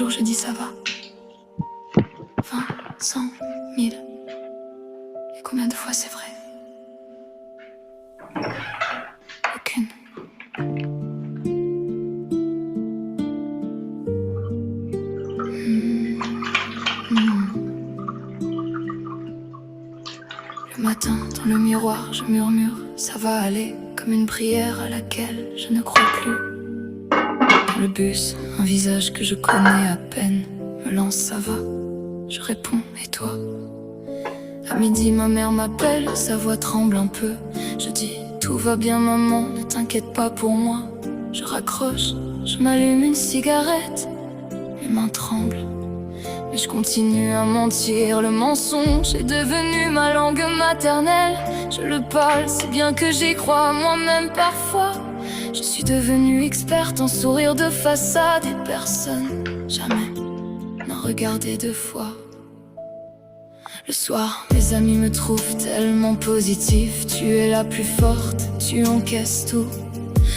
jour je dis ça va. 20, 100, 1000. Et combien de fois c'est vrai? Aucune. Le matin, dans le miroir, je murmure, ça va aller, comme une prière à laquelle je ne crois plus. Dans le bus, un visage que je connais à peine me lance, ça va. Je réponds, et toi? À midi, ma mère m'appelle, sa voix tremble un peu. Je dis, tout va bien maman, ne t'inquiète pas pour moi. Je raccroche, je m'allume une cigarette, mes mains tremblent. Mais je continue à mentir, le mensonge est devenu ma langue maternelle. Je le parle si bien que j'y crois moi-même parfois. Je suis devenue experte en sourire de façade et personne jamais n'a regardé deux fois. Le soir, mes amis me trouvent tellement positif. Tu es la plus forte, tu encaisses tout.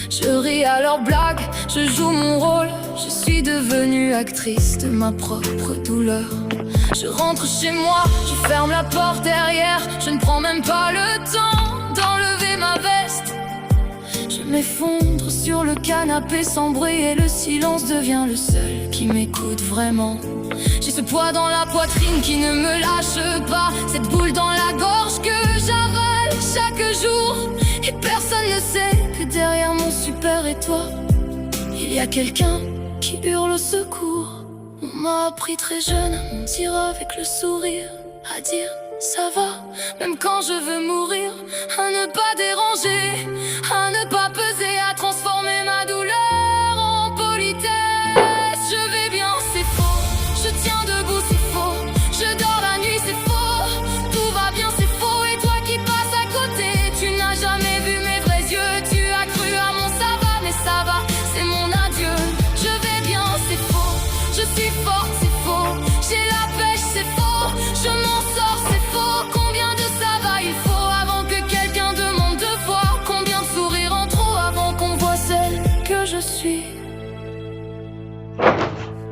Je ris à leurs blagues, je joue mon rôle. Je suis devenue actrice de ma propre douleur. Je rentre chez moi, je ferme la porte derrière. Je ne prends même pas le temps d'enlever ma veste. Je m'effondre sur le canapé sans bruit et le silence devient le seul qui m'écoute vraiment. J'ai ce poids dans la poitrine qui ne me lâche pas, cette boule dans la gorge que j'avale chaque jour. Et personne ne sait que derrière mon super et toi, il y a quelqu'un qui hurle au secours. On m'a appris très jeune à mentir avec le sourire, à dire ça va, même quand je veux mourir, à ne pas déranger, à ne pas peser, à transformer ma douleur en politesse. Je vais bien, c'est faux, je tiens debout, c'est faux, je dors la nuit, c'est faux, tout va bien, c'est faux. Et toi qui passes à côté, tu n'as jamais vu mes vrais yeux. Tu as cru à mon ça va, mais ça va, c'est mon adieu. Je vais bien, c'est faux, je suis forte, c'est faux, j'ai la pêche, c'est faux, je m'en sors, c'est faux. Combien de ça va il faut avant que quelqu'un demande deux fois? Combien de sourires en trop avant qu'on voit celle que je suis?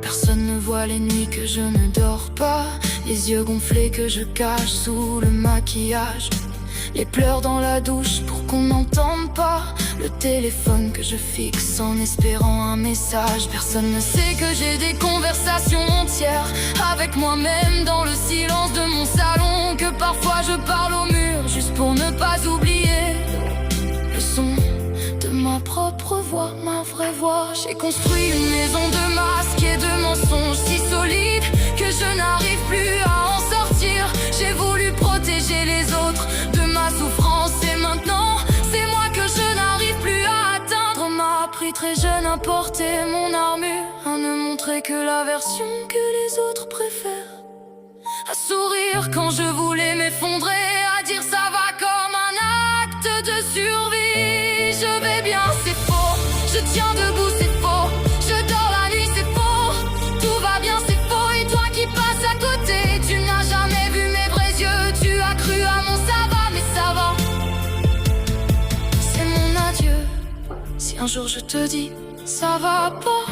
Personne ne voit les nuits que je ne dors pas, les yeux gonflés que je cache sous le maquillage, les pleurs dans la douche pour qu'on n'entende pas, le téléphone que je fixe en espérant un message. Personne ne sait que j'ai des conversations entières avec moi-même dans le silence de mon salon, que parfois je parle au mur juste pour ne pas oublier le son de ma propre voix, ma vraie voix. J'ai construit une maison de masques et de mensonges si solide que je n'arrive plus à en sortir. J'ai voulu protéger les autres de ma souffrance et maintenant c'est moi que je n'arrive plus à atteindre. On m'a appris très jeune à porter mon armure, à ne montrer que la version que les autres préfèrent, à sourire quand je voulais m'effondrer, à dire ça va comme un acte de survie. Je vais bien, c'est faux, je tiens debout, c'est faux, je dors la nuit, c'est faux, tout va bien, c'est faux. Et toi qui passes à côté, tu n'as jamais vu mes vrais yeux. Tu as cru à mon ça va, mais ça va, c'est mon adieu. Si un jour je te dis ça va pas,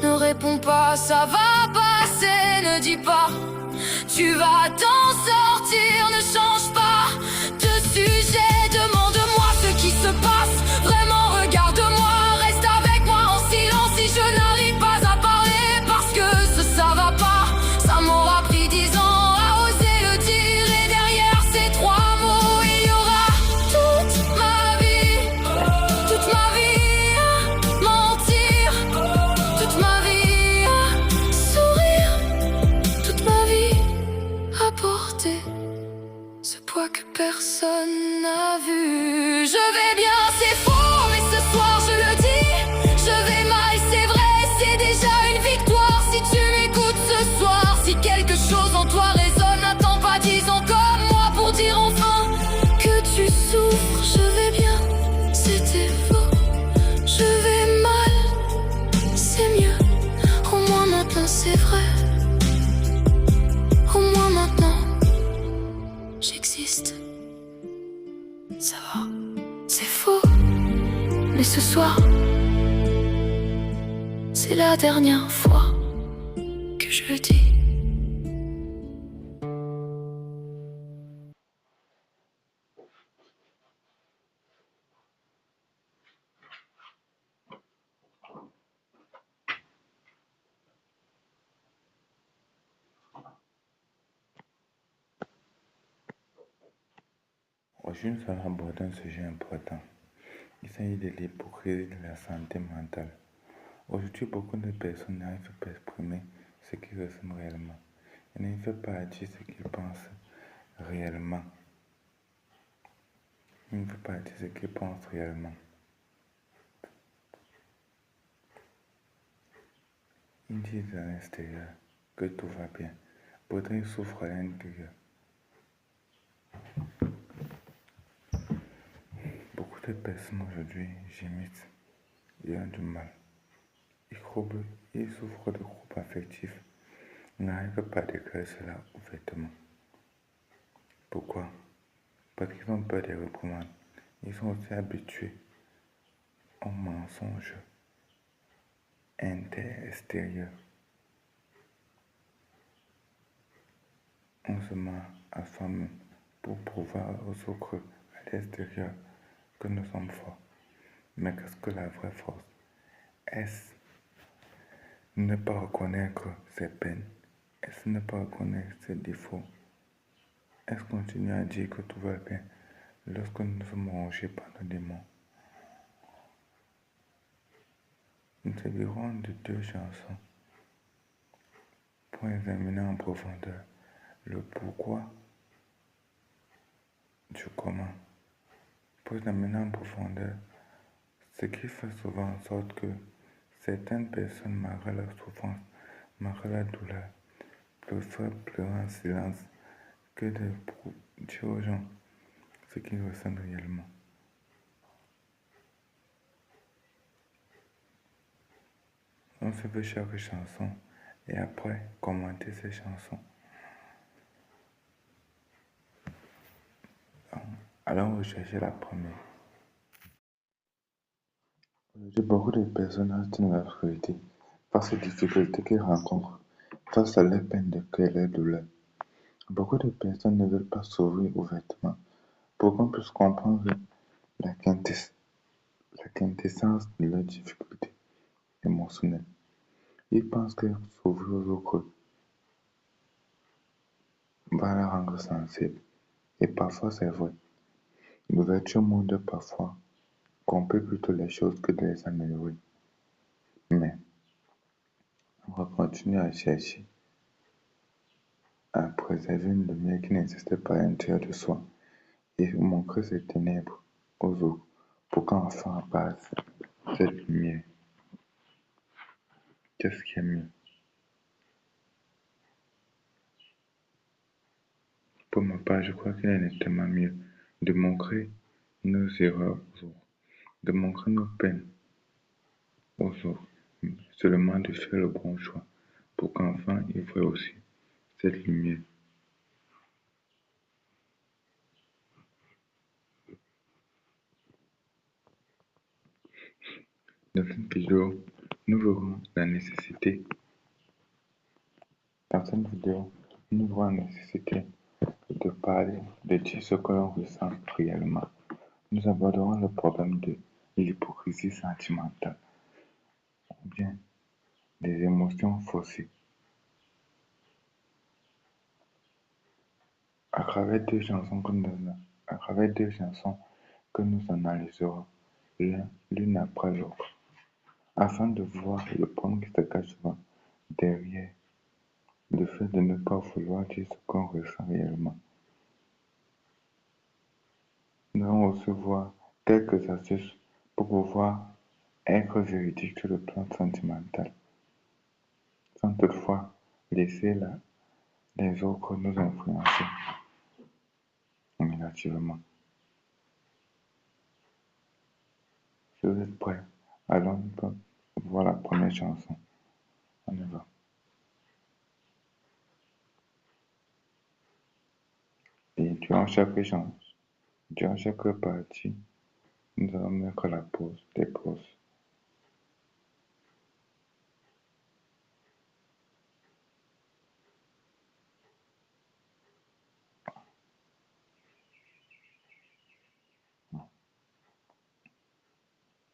ne réponds pas, ça va passer, ne dis pas tu vas t'en sortir, ne change pas de sujet. Demande-moi ce qui se passe, vraiment regarde-moi, reste avec moi en silence si je n'arrive pas à parler. Parce que ce ça va pas, ça m'aura pris 10 ans à oser le dire. Et derrière ces trois mots, il y aura toute ma vie à mentir, toute ma vie à sourire, toute ma vie à porter ce poids que personne n'a vu. Je vais bien, c'est faux, mais ce soir je le dis, je vais mal, c'est vrai, c'est déjà une victoire. Si tu m'écoutes ce soir, si quelque chose en toi résonne, n'attends pas 10 ans comme moi pour dire enfin que tu souffres. Je vais bien, c'était faux, je vais mal, c'est mieux, au moins maintenant c'est vrai, au moins maintenant j'existe. Ça va, c'est faux, mais ce soir c'est la dernière fois. je le dis. Aujourd'hui, nous allons aborder un sujet important. Il s'agit de l'hypocrisie de la santé mentale. Aujourd'hui, beaucoup de personnes n'arrivent pas à exprimer ce qu'ils ressentent réellement. Ils n'arrivent pas à dire ce qu'ils pensent réellement. Ils n'arrivent pas à dire ce qu'ils pensent réellement. Ils disent à l'extérieur que tout va bien. Pourtant, ils souffrent à l'intérieur. Beaucoup de personnes aujourd'hui gémissent. Ils ont du mal. Ils souffrent de groupes affectifs. Ils n'arrivent pas à déclarer cela ouvertement. Pourquoi? Parce qu'ils ont peur des reprimandes. Ils sont aussi habitués aux mensonges extérieurs. On se ment à soi-même pour prouver aux autres à l'extérieur que nous sommes forts. Mais qu'est-ce que la vraie force? Est-ce ne pas reconnaître ses peines? Est-ce ne pas reconnaître ses défauts? Est-ce continuer à dire que tout va bien lorsque nous sommes rongés par nos démons? Nous servirons de deux chansons pour examiner en profondeur le pourquoi du comment, pour examiner en profondeur ce qui fait souvent en sorte que certaines personnes, malgré leur souffrance, malgré leur douleur, préfèrent pleurer en silence que de dire aux gens ce qu'ils ressentent réellement. On se fait chaque chanson et après commenter ces chansons. Allons rechercher la première. Aujourd'hui, beaucoup de personnes restent dans l'obscurité face aux difficultés qu'ils rencontrent, face à leurs peines de cœur et leurs douleurs. Beaucoup de personnes ne veulent pas s'ouvrir ouvertement pour qu'on puisse comprendre la quintessence de leurs difficultés émotionnelles. Ils pensent que s'ouvrir aux autres va les rendre sensibles. Et parfois c'est vrai. L'ouverture montre parfois qu'on peut plutôt les choses que de les améliorer. Mais on va continuer à chercher à préserver une lumière qui n'existe pas à l'intérieur de soi et montrer ces ténèbres aux autres pour qu'enfin apparaisse cette lumière. Qu'est-ce qui est mieux? Pour ma part, je crois qu'il est nettement mieux de montrer nos erreurs aux autres, de montrer nos peines aux autres, seulement de faire le bon choix pour qu'enfin ils voient aussi cette lumière. Dans cette vidéo, nous verrons la nécessité. Dans cette vidéo, nous verrons la nécessité de parler, de dire ce que l'on ressent réellement. Nous aborderons le problème de l'hypocrisie sentimentale, ou bien des émotions faussées. À travers deux chansons que nous analyserons l'une après l'autre, afin de voir le problème qui se cache souvent derrière le fait de ne pas vouloir dire ce qu'on ressent réellement. Nous allons aussi voir quelques astuces pour pouvoir être véridique sur le plan sentimental, sans toutefois laisser les autres nous influencer négativement. Si vous êtes prêts, allons voir la première chanson. On y va. Et durant chaque partie, nous allons mettre la pause, des pauses. «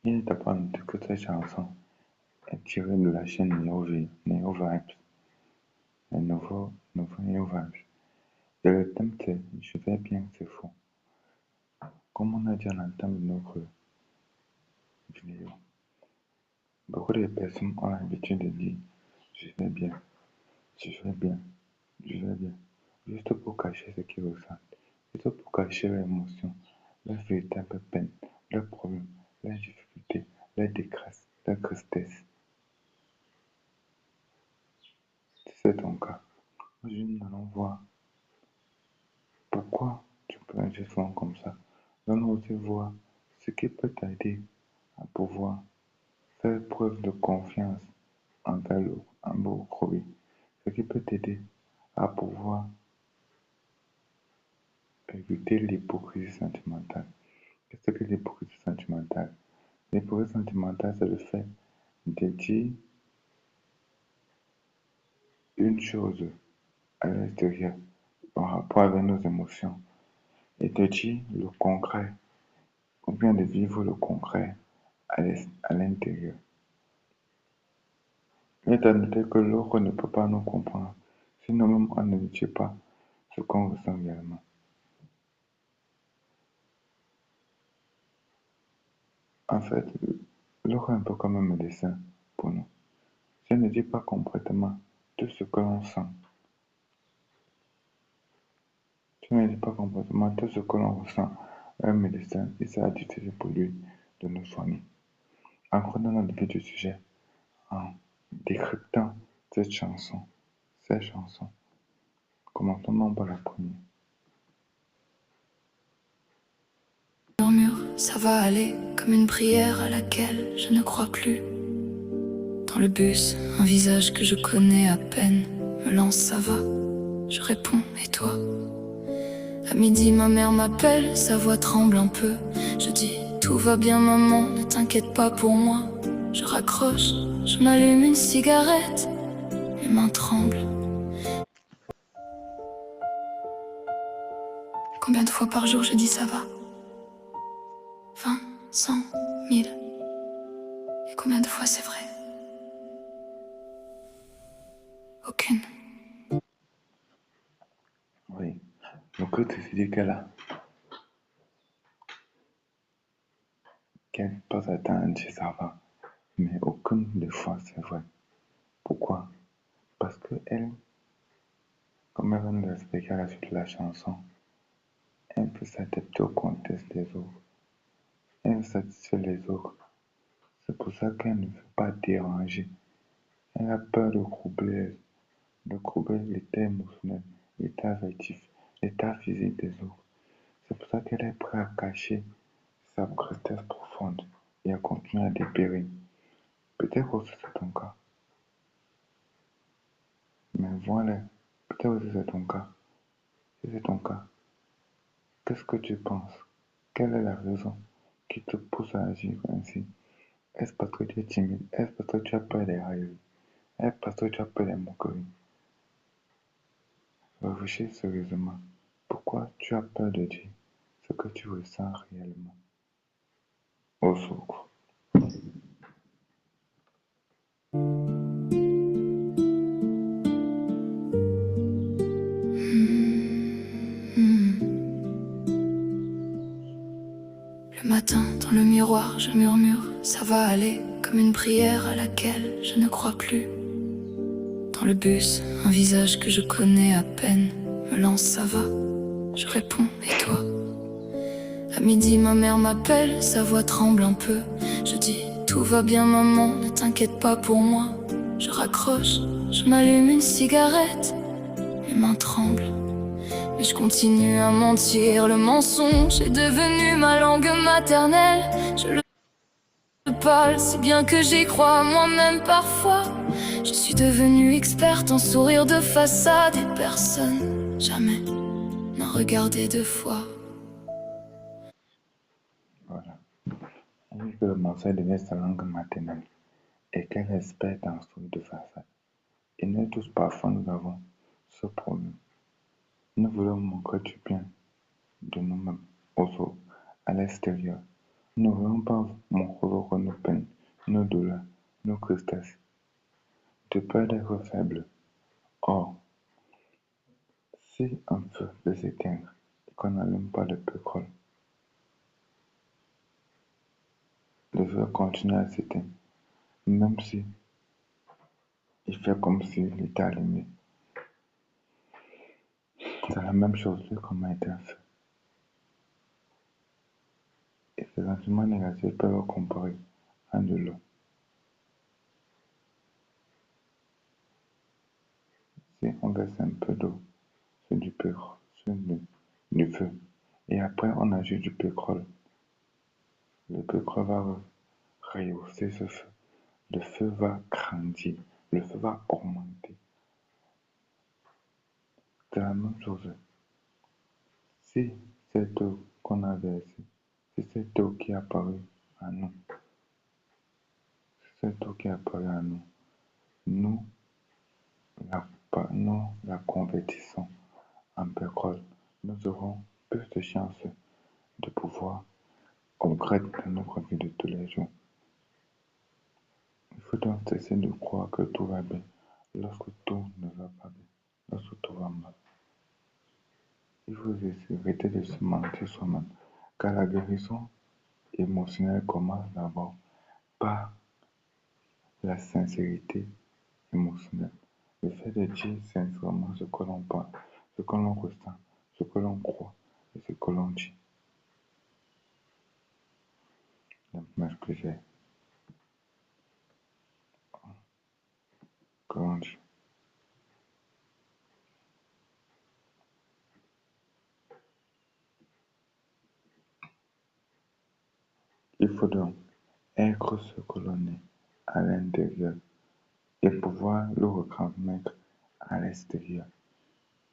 Il n'est pas noté que cette chanson est tirée de la chaîne Neo Vibes, le nouveau Neo Vibes. Et le thème c'est Je vais bien, c'est faux. Comme on a dit en entame de notre vidéo, beaucoup de personnes ont l'habitude de dire Je vais bien, je vais bien, je vais bien, juste pour cacher ce qu'ils ressentent, juste pour cacher leurs émotions, leurs véritables peines, leurs problèmes, leurs difficultés, leurs détresse, leur tristesse. Si c'est ton cas, aujourd'hui nous allons voir pourquoi tu peux agir souvent comme ça. Nous allons aussi voir ce qui peut t'aider à pouvoir faire preuve de confiance envers l'autre, ce qui peut t'aider à pouvoir éviter l'hypocrisie sentimentale. Qu'est-ce que l'hypocrisie sentimentale? L'hypocrisie sentimentale, c'est le fait de dire une chose à l'extérieur en rapport avec nos émotions et de dire le concret ou bien de vivre le concret à l'intérieur. Il est à noter que l'autre ne peut pas nous comprendre si nous-mêmes on ne dit pas ce qu'on ressent réellement. En fait, l'autre est un peu comme un médecin pour nous. Si on ne dit pas complètement tout ce que l'on sent, si on ne dit pas complètement tout ce que l'on ressent, un médecin, il sera difficile pour lui de nous soigner. En prenant le vif du sujet, en décryptant ces chansons, commençons donc par la première. Murmure, ça va aller, comme une prière à laquelle je ne crois plus. Dans le bus, un visage que je connais à peine me lance ça va. Je réponds, et toi? À midi, ma mère m'appelle, sa voix tremble un peu. Je dis, tout va bien maman, ne t'inquiète pas pour moi. Je raccroche, je m'allume une cigarette, mes mains tremblent. Combien de fois par jour je dis ça va? 20, 100, 1000. Et combien de fois c'est vrai? Aucune. Oui, donc tu te dis qu'elle passe à temps à dire ça va, mais aucune des fois c'est vrai. Pourquoi? Parce que elle, comme elle va nous expliquer à la suite de la chanson, elle peut s'adapter au contexte des autres. Elle satisfait les autres. C'est pour ça qu'elle ne veut pas déranger. Elle a peur de troubler l'état émotionnel, l'état affectif, l'état physique des autres. C'est pour ça qu'elle est prête à cacher sa tristesse profonde et à continuer à dépérir. Peut-être aussi c'est ton cas. Mais voilà, peut-être aussi c'est ton cas. Si c'est ton cas, qu'est-ce que tu penses? Quelle est la raison qui te pousse à agir ainsi? Est-ce parce que tu es timide? Est-ce parce que tu as peur des railleries? Est-ce parce que tu as peur des moqueries? Réfléchis sérieusement. Pourquoi tu as peur de dire ce que tu ressens réellement? Au secours. Le matin, dans le miroir, je murmure, ça va aller, comme une prière à laquelle je ne crois plus. Dans le bus, un visage que je connais à peine me lance ça va. Je réponds, et toi? À midi, ma mère m'appelle, sa voix tremble un peu. Je dis, tout va bien maman, ne t'inquiète pas pour moi. Je raccroche, je m'allume une cigarette, mes mains tremblent. Mais je continue à mentir, le mensonge est devenu ma langue maternelle. Je le parle si bien que j'y crois moi-même parfois. Je suis devenue experte en sourire de façade et personne jamais n'a regardé deux fois. Voilà. On dit que le mensonge devient sa langue maternelle et qu'elle est experte en sourire de façade. Et nous tous, parfois, nous avons ce problème. Nous voulons montrer du bien de nous-mêmes aux autres, à l'extérieur. Nous ne voyons pas mon rôle nos peines, nos douleurs, nos tristesses, de peur d'être faible. Or, si un feu veut s'éteindre et qu'on n'allume pas le pétrole, le feu continue à s'éteindre, même si il fait comme s'il était allumé. C'est la même chose que comment était un feu. Et ces sentiments négatifs peuvent être comparés à de l'eau. Si on verse un peu d'eau sur du pétrole, du feu, et après on ajoute du pétrole, le pétrole va rehausser ce feu. Le feu va grandir, le feu va augmenter. C'est la même chose. Si cette eau qu'on a versée, c'est cette eau qui est apparue à nous, cette eau qui est apparue à nous, nous nous la convertissons en pétrole, nous aurons plus de chances de pouvoir upgrade dans notre vie de tous les jours. Il faut donc cesser de croire que tout va bien lorsque tout ne va pas bien, lorsque tout va mal. Il faut arrêter de se mentir soi-même, car la guérison émotionnelle commence d'abord par la sincérité émotionnelle. Le fait de dire sincèrement ce que l'on pense, ce que l'on ressent, ce que l'on croit et ce que l'on dit. L'image que j'ai, que l'on dit. Il faut donc être ce que l'on est à l'intérieur et pouvoir le retransmettre à l'extérieur.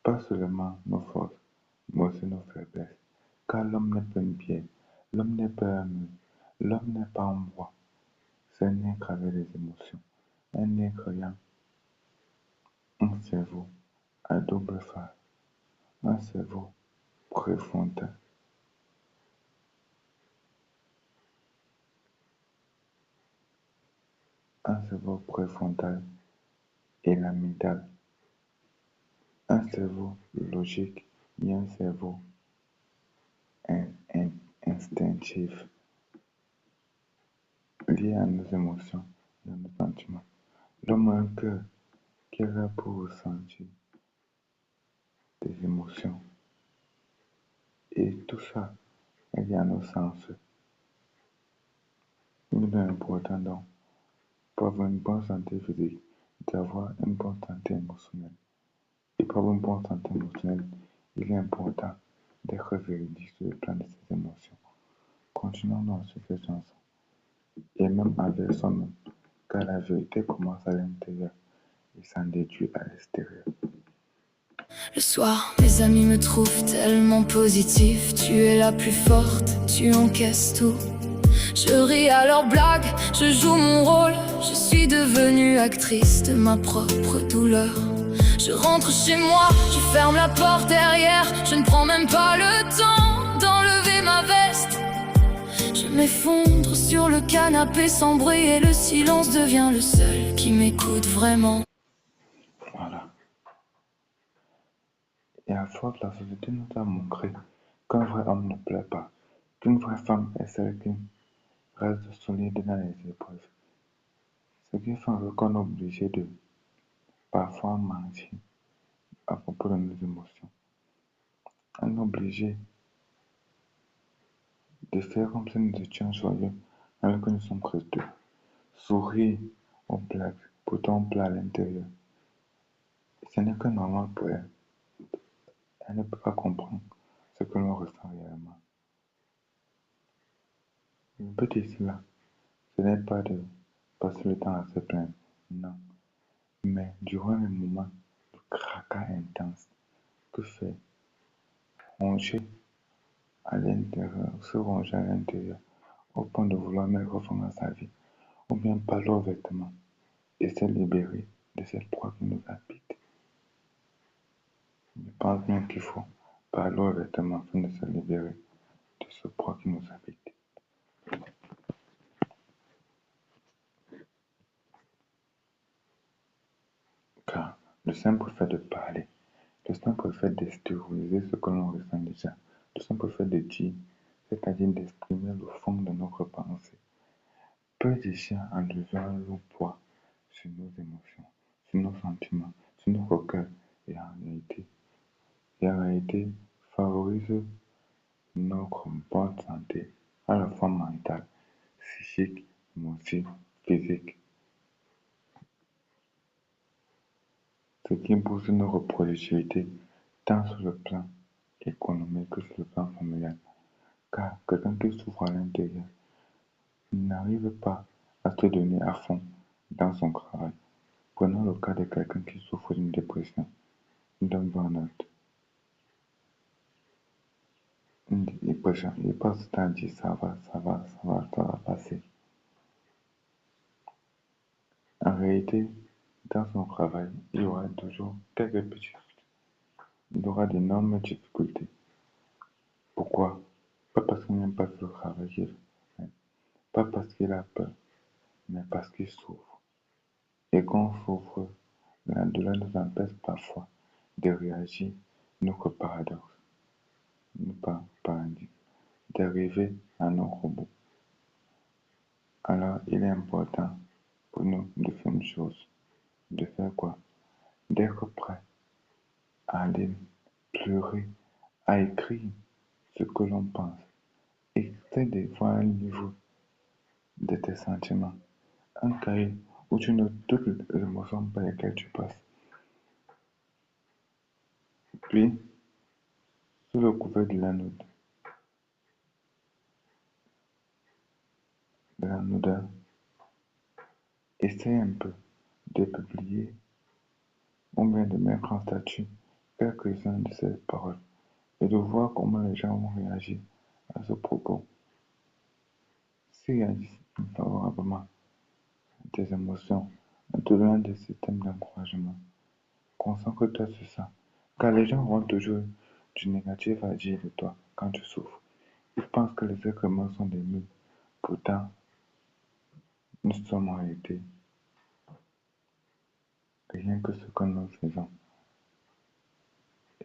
Pas seulement nos forces, mais aussi nos faiblesses. Car l'homme n'est pas une pierre, l'homme n'est pas un mur, l'homme n'est pas un bois. C'est un être avec des émotions, un être ayant un cerveau à double face, un cerveau préfrontal, un cerveau préfrontal et l'amygdale, un cerveau logique et un cerveau instinctif lié à nos émotions et à nos sentiments. L'homme a un cœur qui est là pour ressentir des émotions et tout ça est lié à nos sens. Il est important donc pour avoir une bonne santé physique d'avoir une bonne santé émotionnelle. Et pour avoir une bonne santé émotionnelle, il est important d'être véridique sur le plan de ses émotions. Continuons dans ce que ensemble. Et même avec soi-même, car la vérité commence à l'intérieur et s'en déduit à l'extérieur. Le soir, mes amis me trouvent tellement positif. Tu es la plus forte, tu encaisses tout. Je ris à leurs blagues, je joue mon rôle. Je suis devenue actrice de ma propre douleur. Je rentre chez moi, je ferme la porte derrière. Je ne prends même pas le temps d'enlever ma veste. Je m'effondre sur le canapé sans bruit et le silence devient le seul qui m'écoute vraiment. Voilà. Et à force, la société nous a montré qu'un vrai homme ne plaît pas, qu'une vraie femme est celle qui reste solide dans les épreuves. Ce qui fait qu'on est obligé de parfois mentir à propos de nos émotions. On est obligé de faire comme si nous étions joyeux alors que nous sommes tristes. Sourire aux blagues, pourtant on pleure à l'intérieur. Ce n'est que normal pour elle. Elle ne peut pas comprendre ce que l'on ressent réellement. Le but ici là, ce n'est pas de passer le temps à se plaindre, non. Mais durant les moments de fracas intense, que fait ronger à l'intérieur, se ronger à l'intérieur, au point de vouloir mettre fin à sa vie, ou bien parler aux vêtements et se libérer de cette proie qui nous habite. Je pense bien qu'il faut parler aux vêtements afin de se libérer de ce proie qui nous habite. Car le simple fait de parler, le simple fait d'extérioriser ce que l'on ressent déjà, le simple fait de dire, c'est-à-dire d'exprimer le fond de notre pensée, peut déjà enlever un lourd poids sur nos émotions, sur nos sentiments, sur notre cœur et en réalité favorise notre bonne santé, à la fois mentale, psychique, mais aussi physique, ce qui booste notre productivité tant sur le plan économique que sur le plan familial. Car quelqu'un qui souffre à l'intérieur n'arrive pas à se donner à fond dans son travail. Prenons le cas de quelqu'un qui souffre d'une dépression, d'un burn-out. Une dépression, il passe son temps à dire ça va passer. En réalité, dans son travail, il y aura toujours quelques petits, il aura d'énormes difficultés. Pourquoi? Pas parce qu'il n'aime pas le travail qu'il fait, pas parce qu'il a peur, mais parce qu'il souffre. Et quand on souffre, la douleur nous empêche parfois de réagir notre paradoxe, non pas paradigme, d'arriver à notre bout. Alors, il est important pour nous de faire une chose. De faire quoi? D'être prêt à aller pleurer, à écrire ce que l'on pense. Essaie de voir un livre de tes sentiments, un cahier où tu notes toutes les émotions par lesquelles tu passes. Puis, sous le couvert de la note, essaie un peu de publier ou bien de mettre en statut quelques-unes de ces paroles et de voir comment les gens vont réagir à ce propos. S'ils réagissent favorablement à tes émotions, en te donnant des systèmes d'encouragement, concentre-toi sur ça. Car les gens auront toujours du négatif à dire de toi quand tu souffres. Ils pensent que les êtres humains sont des nuls. Pourtant, nous sommes en réalité rien que ce que nous faisons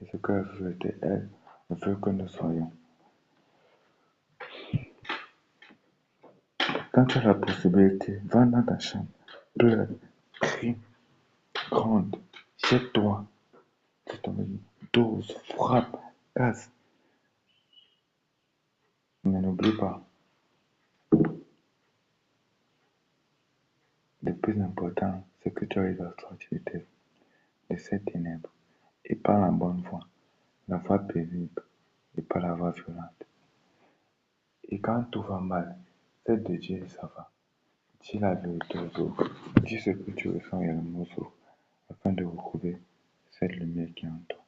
et ce que la société, elle, veut que nous soyons. Quand tu as la possibilité, va dans ta chambre, pleure, crie, gronde, jette-toi sur ton lit, dose, frappe, casse. Mais n'oublie pas, le plus important, c'est que tu arrives à sortir de ces ténèbres et par la bonne voie, la voie paisible et pas la voie violente. Et quand tout va mal, c'est de dire ça va. Dis la vérité aux autres. Dis ce que tu ressens réellement aux autres afin de retrouver cette lumière qui est en toi.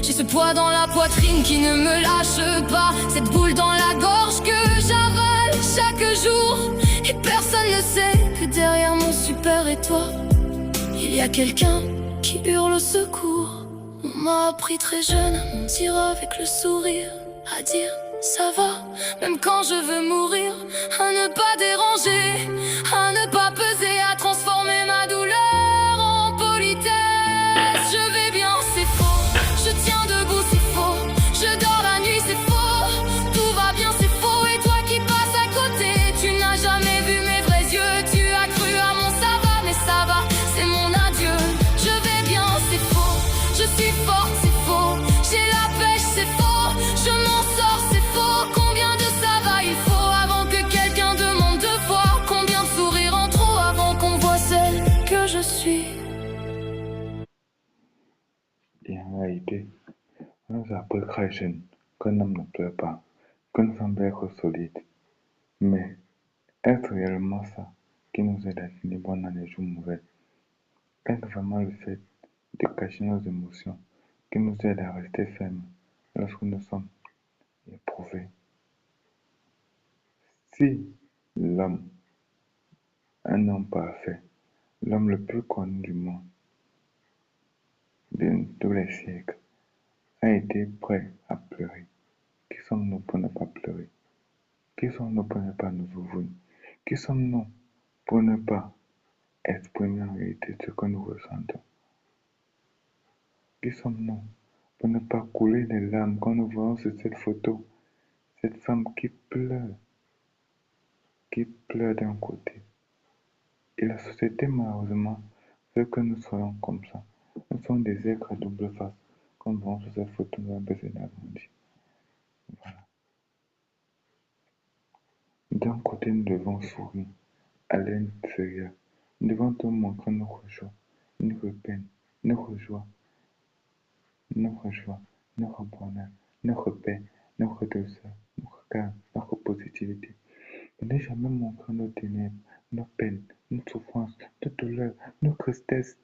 J'ai ce poids dans la poitrine qui ne me lâche pas, cette boule dans la gorge que j'avale chaque jour. Et personne ne sait que derrière mon super étoile, il y a quelqu'un qui hurle au secours. On m'a appris très jeune à mentir avec le sourire, à dire ça va, même quand je veux mourir, à ne pas déranger, à ne pas peser, à transformer ma douleur en politesse. Je vais bien, c'est faux, je tiens debout, c'est faux, je dors la nuit, c'est faux, tout va bien, c'est faux. Et toi qui passes à côté, tu n'as jamais vu mes vrais yeux, tu as cru à mon ça va, mais ça va, c'est mon adieu. Je vais bien, c'est faux, je suis forte, c'est faux, j'ai la pêche, c'est faux, je m'en sors, c'est faux. Combien de ça va il faut avant que quelqu'un demande deux fois? Combien de sourires en trop avant qu'on voit celle que je suis? Et en réalité, on nous a appris très jeune qu'un homme ne pleure pas, qu'une femme doit être solide. Mais est-ce réellement ça qui nous aide à finir bon dans les jours mauvais? Est-ce vraiment le fait de cacher nos émotions qui nous aide à rester fermes lorsque nous sommes éprouvés? Si l'homme, un homme parfait, l'homme le plus connu du monde, de tous les siècles, a été prêt à pleurer, qui sommes-nous pour ne pas pleurer? Qui sommes-nous pour ne pas nous ouvrir? Qui sommes-nous pour ne pas exprimer en réalité ce que nous ressentons? Qui sommes-nous pour ne pas couler les larmes quand nous voyons sur cette photo cette femme qui pleure d'un côté? Et la société, malheureusement, veut que nous soyons comme ça. Nous sommes des êtres à double face. Comme nous voyons sur cette photo, nous avons besoin d'agrandir. Voilà. D'un côté, nous devons sourire, à l'intérieur. Nous devons tout montrer notre joie, notre peine, notre joie, notre bonheur, notre paix, notre douceur, notre calme, notre positivité. Ne jamais montrer nos ténèbres, nos peines, nos souffrances, nos douleurs, nos tristesses.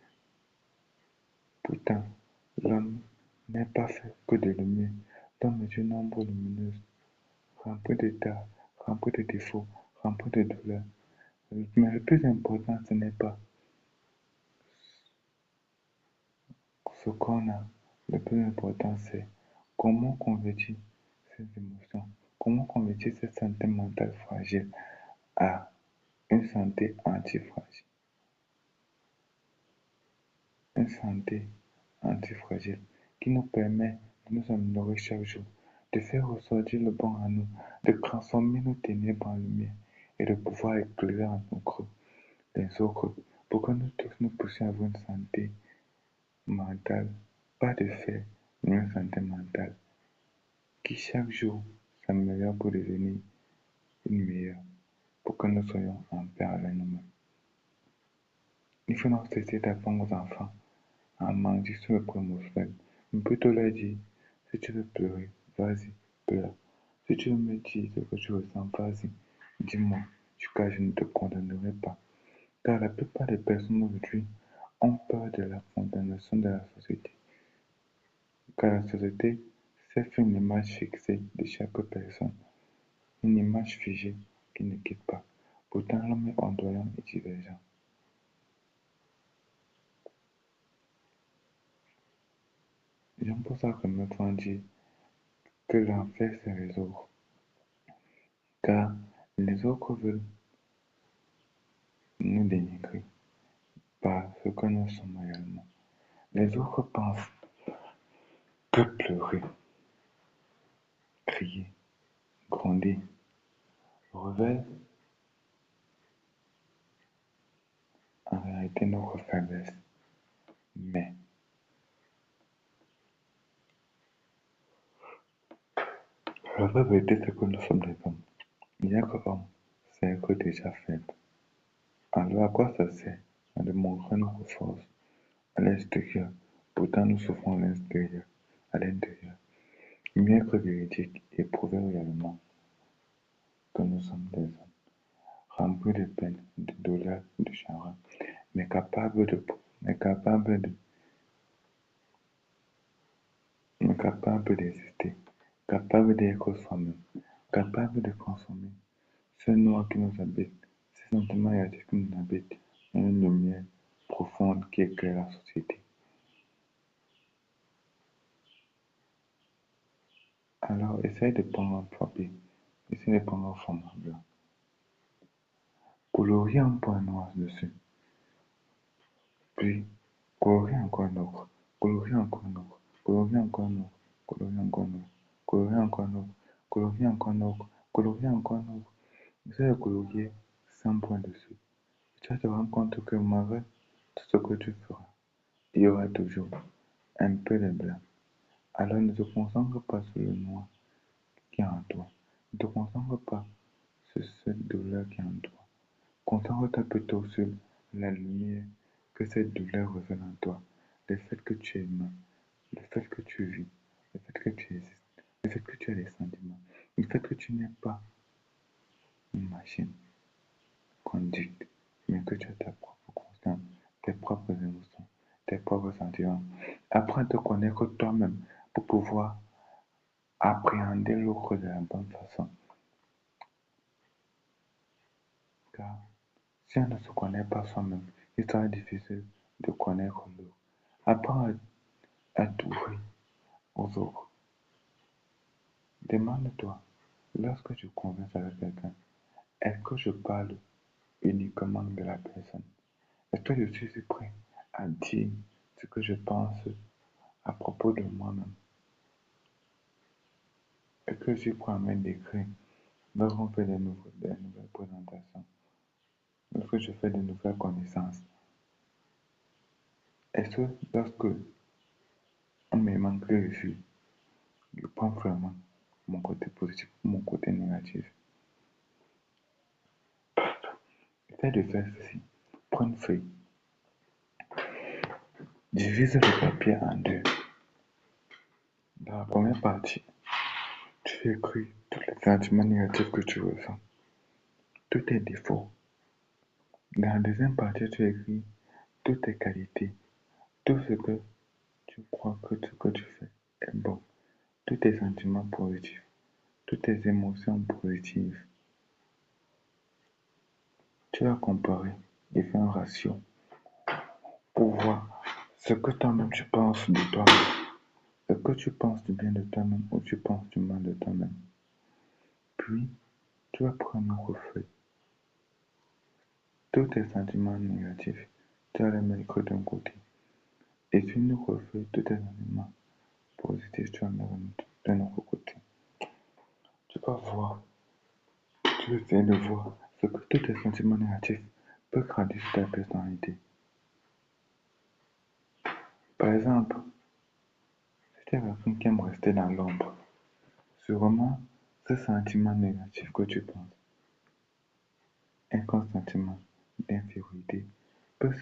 Pourtant, l'homme n'est pas fait que de lumière. L'homme est une ombre lumineuse, remplie de tares, remplie de défauts, remplie de douleurs. Mais le plus important, ce n'est pas ce qu'on a. Le plus important, c'est comment convertir ces émotions, comment convertir cette santé mentale fragile à une santé antifragile. Une santé antifragile qui nous permet de nous améliorer chaque jour, de faire ressortir le bon en nous, de transformer nos ténèbres en lumière et de pouvoir éclairer en nos creux les autres pour que nous tous nous puissions avoir une santé mentale, pas de fait, mais une santé mentale qui chaque jour s'améliore pour devenir une meilleure, pour que nous soyons en paix avec nous-mêmes. Il faut donc cesser d'apprendre aux enfants à mentir sur le promotionnel, mais plutôt leur dire, si tu veux pleurer, vas-y, pleure. Si tu veux me dire ce que tu ressens, vas-y, dis-moi, car je ne te condamnerai pas. Car la plupart des personnes aujourd'hui ont peur de la condamnation de la société. Car la société s'est fait une image fixée de chaque personne, une image figée qui ne quitte pas. Pourtant, l'homme est ondoyant et divergent. J'aime pour ça que me font dire que l'enfer c'est les autres, car les autres veulent nous dénigrer par ce que nous sommes réellement. Les autres pensent que pleurer, crier, gronder révèle en réalité notre faiblesse. Mais la vraie vérité c'est que nous sommes des hommes. Il n'y a que homme, c'est être déjà faible. Alors à quoi ça sert de montrer notre force à l'extérieur, pourtant nous souffrons à l'intérieur, Mieux être véridique et prouver réellement que nous sommes des hommes, remplis de peine, de douleur, de chagrin, mais mais capables d'exister, capables d'être soi-même, capables de transformer ce noir qui nous habite, ces sentiments négatifs qui nous habitent, en une lumière profonde qui éclaire la société. Alors, essaye de prendre un papier, essaye de prendre un format blanc, colorier un point noir dessus, puis colorier encore un autre, colorier encore un autre, colorier encore un autre, colorier encore un autre, colorier encore un autre, colorier encore un autre, colorier encore un autre. Essaye de colorier 100 points dessus. Tu vas te rendre compte que malgré tout ce que tu feras, il y aura toujours un peu de blanc. Alors ne te concentre pas sur le noir qui est en toi. Ne te concentre pas sur cette douleur qui est en toi. Concentre-toi plutôt sur la lumière que cette douleur révèle en toi. Le fait que tu es humain, le fait que tu vis, le fait que tu existes, le fait que tu as des sentiments, le fait que tu n'es pas une machine conduite, mais que tu as ta propre conscience, tes propres émotions, tes propres sentiments. Apprends à te connaître toi-même pour pouvoir appréhender l'autre de la bonne façon. Car si on ne se connaît pas soi-même, il sera difficile de connaître l'autre. Apprends à t'ouvrir aux autres. Demande-toi, lorsque tu converses avec quelqu'un, Est-ce que je parle uniquement de la personne? Est-ce que je suis prêt à dire ce que je pense à propos de moi-même? Est-ce que je suis prêt à me décrire lorsqu'on fait des nouvelles présentations, lorsque je fais de nouvelles connaissances? Est-ce que lorsque on me manque de vue, je prends vraiment mon côté positif ou mon côté négatif? Essaie de faire ceci. Prends une feuille, divise le papier en deux. Dans la première partie, tu écris tous les sentiments négatifs que tu ressens, tous tes défauts. Dans la deuxième partie, tu écris toutes tes qualités, tout ce que tu crois que ce que tu fais est bon, tous tes sentiments positifs, toutes tes émotions positives. Tu vas comparer et faire un ratio pour voir ce que toi-même tu penses de toi-même. Est-ce que tu penses du bien de toi-même ou tu penses du mal de toi-même? Puis, tu vas prendre un reflet. Tous tes sentiments négatifs, tu vas les mettre d'un côté. Et tu ne refais tous tes sentiments positifs, tu vas les mettre d'un autre côté. Tu vas voir, tu vas essayer de voir ce que tous tes sentiments négatifs peuvent traduire sur ta personnalité. Par exemple, si tu es quelqu'un qui aime rester dans l'ombre, sûrement ce sentiment négatif que tu penses, un sentiment d'infériorité, peut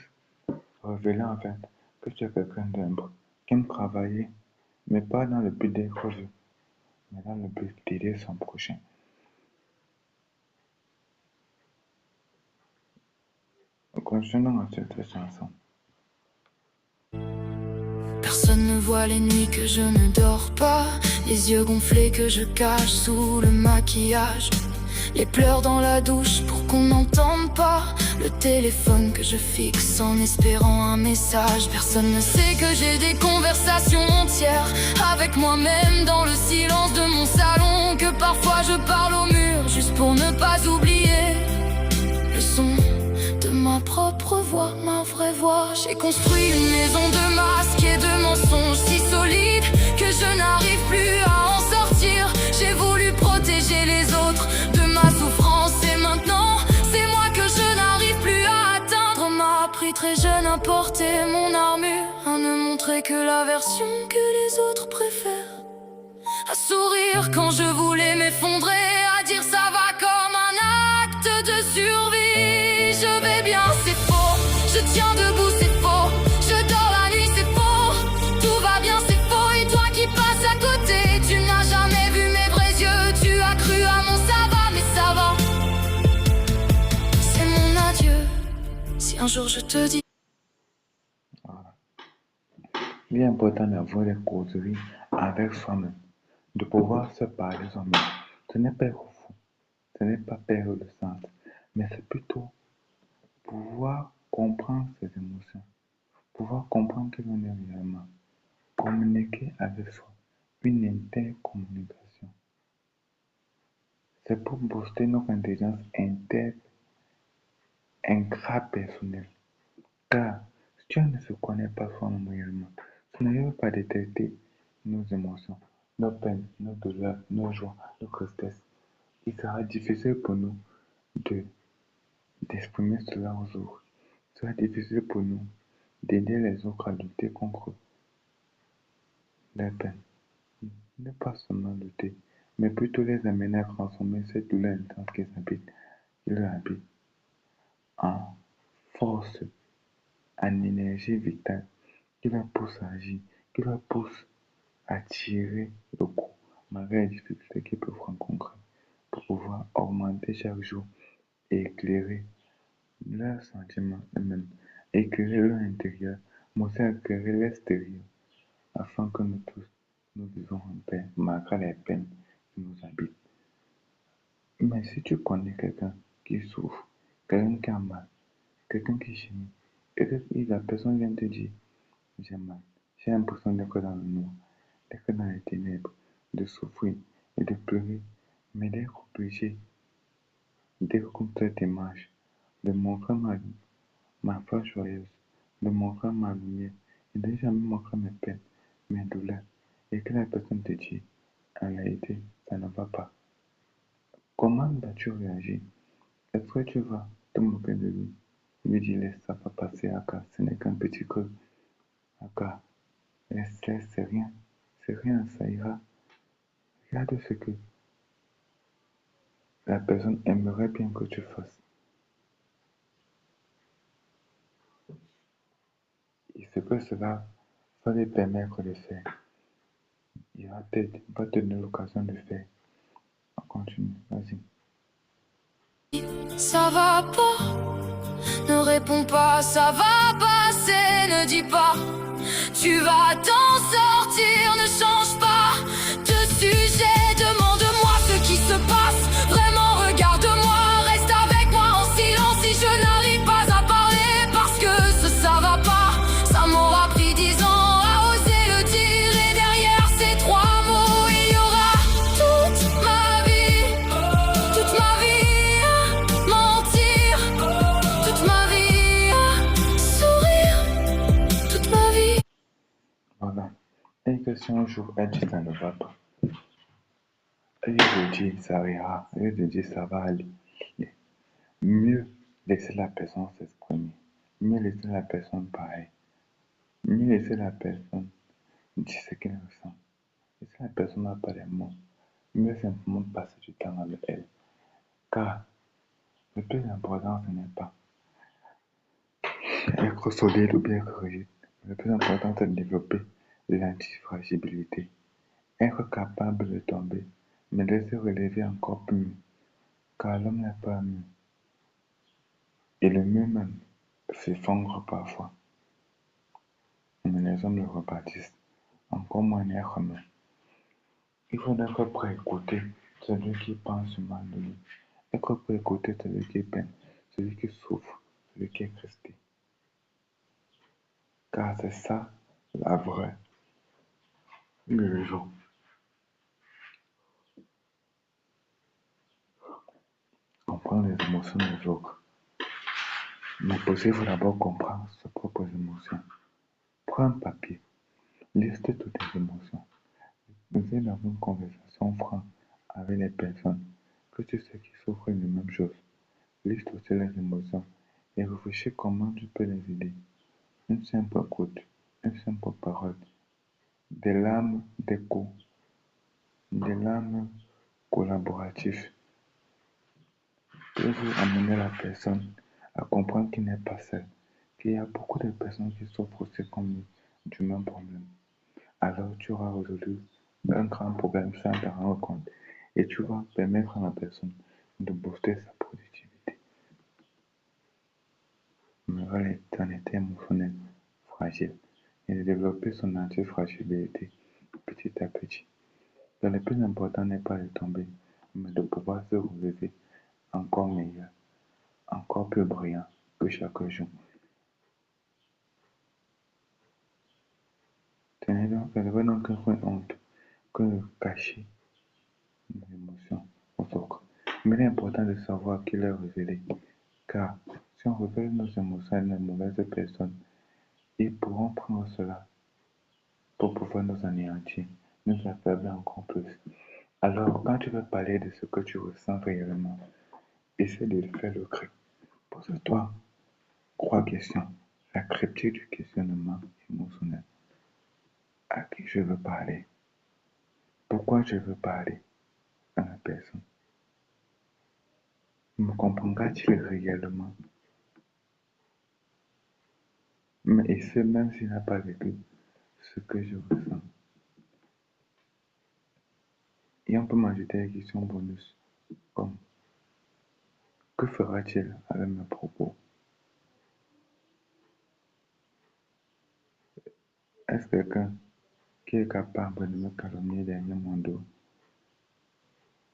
révéler en fait que tu es quelqu'un d'ombre, qui aime travailler, mais pas dans le but d'être vu, mais dans le but d'aider son prochain. Continuons à cette chanson. Personne ne voit les nuits que je ne dors pas, les yeux gonflés que je cache sous le maquillage, les pleurs dans la douche pour qu'on n'entende pas, le téléphone que je fixe en espérant un message. Personne ne sait que j'ai des conversations entières avec moi-même dans le silence de mon salon, que parfois je parle au mur juste pour ne pas oublier le son de ma propre voix, ma vraie voix. J'ai construit une maison de masques et de mensonges si solides que je n'arrive plus à en sortir. J'ai voulu protéger les autres de ma souffrance et maintenant c'est moi que je n'arrive plus à atteindre. On m'a appris très jeune à porter mon armure, à ne montrer que la version que les autres préfèrent, à sourire quand je voulais m'effondrer, à dire ça va comme un acte de survie. Je vais bien, c'est faux, je tiens debout, c'est faux, je dors la nuit, c'est faux, tout va bien, c'est faux. Et toi qui passes à côté, tu n'as jamais vu mes vrais yeux, tu as cru à mon ça va, mais ça va. C'est mon adieu, si un jour je te dis. Voilà. Il est important d'avoir des causeries avec soi-même, de pouvoir se parler soi-même. Ce n'est pas fou, ce n'est pas perdre le sens, mais c'est plutôt pouvoir comprendre ses émotions, pouvoir comprendre qui l'on est réellement, communiquer avec soi, une intercommunication. C'est pour booster notre intelligence intrapersonnelle. Car si tu ne se connais pas soi-même réellement, tu n'arrives pas à détecter nos émotions, nos peines, nos douleurs, nos joies, nos tristesses. Il sera difficile pour nous de d'exprimer cela aux autres. Il sera difficile pour nous d'aider les autres à lutter contre les peines. Ne pas seulement lutter, mais plutôt les amener à transformer cette douleur intense qui les habite en force, en énergie vitale, qui leur pousse à agir, qui leur pousse à tirer le coup, malgré les difficultés qu'ils peuvent rencontrer, pour pouvoir augmenter chaque jour et éclairer leurs sentiments eux-mêmes, éclairer leur intérieur, mais aussi éclairer l'extérieur, afin que nous tous, nous vivons en paix, malgré les peines qui nous habitent. Mais si tu connais quelqu'un qui souffre, quelqu'un qui a mal, quelqu'un qui gémit, et que la personne vient te dire, j'ai mal, j'ai l'impression d'être dans le noir, d'être dans les ténèbres, de souffrir et de pleurer, mais d'être obligé dire comme cette image, de montrer ma foi joyeuse, de montrer ma lumière, et de jamais montrer mes peines, mes douleurs, et que la personne te dit, en réalité, ça ne va pas. Comment vas-tu réagir? Est-ce que tu vas te moquer de lui dire laisse, ça va passer, Aka, ce n'est qu'un petit creux, Aka, laisse, c'est rien, ça ira. Regarde ce que la personne aimerait bien que tu fasses. Et ce que cela va lui permettre de faire, il va te donner l'occasion de faire. On continue, vas-y. Ça va pas, ne réponds pas, ça va passer, ne dis pas. Tu vas t'en sortir, ne change pas de sujet, demande-moi ce qui se passe. Vraiment, regarde-moi, reste avec moi en silence si je n'arrive pas à parler. Parce que ça va pas, ça m'aura pris 10 ans à oser le dire. Et derrière ces 3 mots, il y aura toute ma vie à mentir, toute ma vie à sourire, toute ma vie. Voilà. Et que si un jour elle dit ça ne va pas, elle te dit ça ira, elle te dit ça va aller, mieux laisser la personne s'exprimer, mieux laisser la personne parler, mieux laisser la personne dire ce qu'elle ressent. Et si la personne n'a pas les mots, mieux simplement passer du temps avec elle. Car le plus important, ce n'est pas être solide ou bien être rigide. Le plus important, c'est de développer l'antifragilité. Être capable de tomber, mais de se relever encore plus mieux. Car l'homme n'est pas mieux. Et le mieux même s'effondre parfois. Mais les hommes le rebâtissent. Encore moins être mieux. Il faut être prêt à écouter celui qui pense mal de lui. Être prêt à écouter celui qui peine, celui qui souffre, celui qui est resté. Car c'est ça la vraie guérison. Comprendre les émotions des autres. Mais aussi, il faut d'abord comprendre ses propres émotions. Prends un papier, liste toutes tes émotions. Vous êtes dans une conversation franche avec les personnes que tu sais qui souffrent de la même chose. Liste aussi les émotions et réfléchis comment tu peux les aider. Une simple écoute, une simple parole, des larmes d'écho, des larmes collaboratives peuvent amener la personne à comprendre qu'il n'est pas seul, qu'il y a beaucoup de personnes qui souffrent aussi comme lui du même problème. Alors tu auras résolu un grand problème sans te rendre compte et tu vas permettre à la personne de booster sa productivité. Mais ton état émotionnel fragile et de développer son antifragilité petit à petit. Donc, le plus important n'est pas de tomber, mais de pouvoir se relever encore meilleur, encore plus brillant que chaque jour. Tenez donc, elle devrait donc être une honte que de cacher nos émotions aux autres. Mais il est important de savoir qui les révéler, car si on révèle nos émotions à une mauvaise personne, ils pourront prendre cela pour pouvoir nous anéantir, nous affaiblir encore plus. Alors, quand tu veux parler de ce que tu ressens réellement, essaie de faire le cri. Pose-toi 3 questions. La critique du questionnement émotionnel. À qui je veux parler? Pourquoi je veux parler à la personne? Me comprendra-t-il réellement? Mais et ce, même s'il n'a pas vécu ce que je ressens. Et on peut m'ajouter des questions bonus, comme que fera-t-il avec mes propos? Est-ce quelqu'un qui est capable de me calomnier derrière mon dos?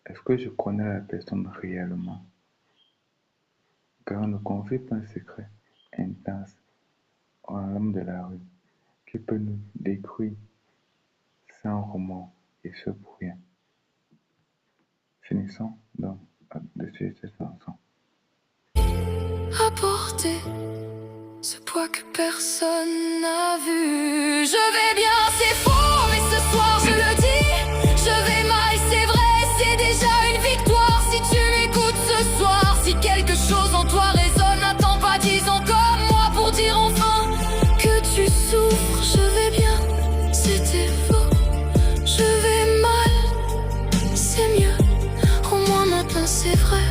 Est-ce que je connais la personne réellement? Car on ne confie pas un secret intense à l'homme de la rue qui peut nous détruire sans remords et ce pour rien. Finissons donc de suivre cette chanson. Apporter ce poids que personne n'a vu. Je vais bien, c'est faux, mais ce soir je le dis. Je vais mal, c'est vrai, c'est déjà une victoire. Si tu m'écoutes ce soir, si quelque chose en toi résonne, n'attends pas 10 ans comme moi pour dire enfin que tu souffres. Je vais bien, c'était faux. Je vais mal, c'est mieux. Au moins maintenant c'est vrai.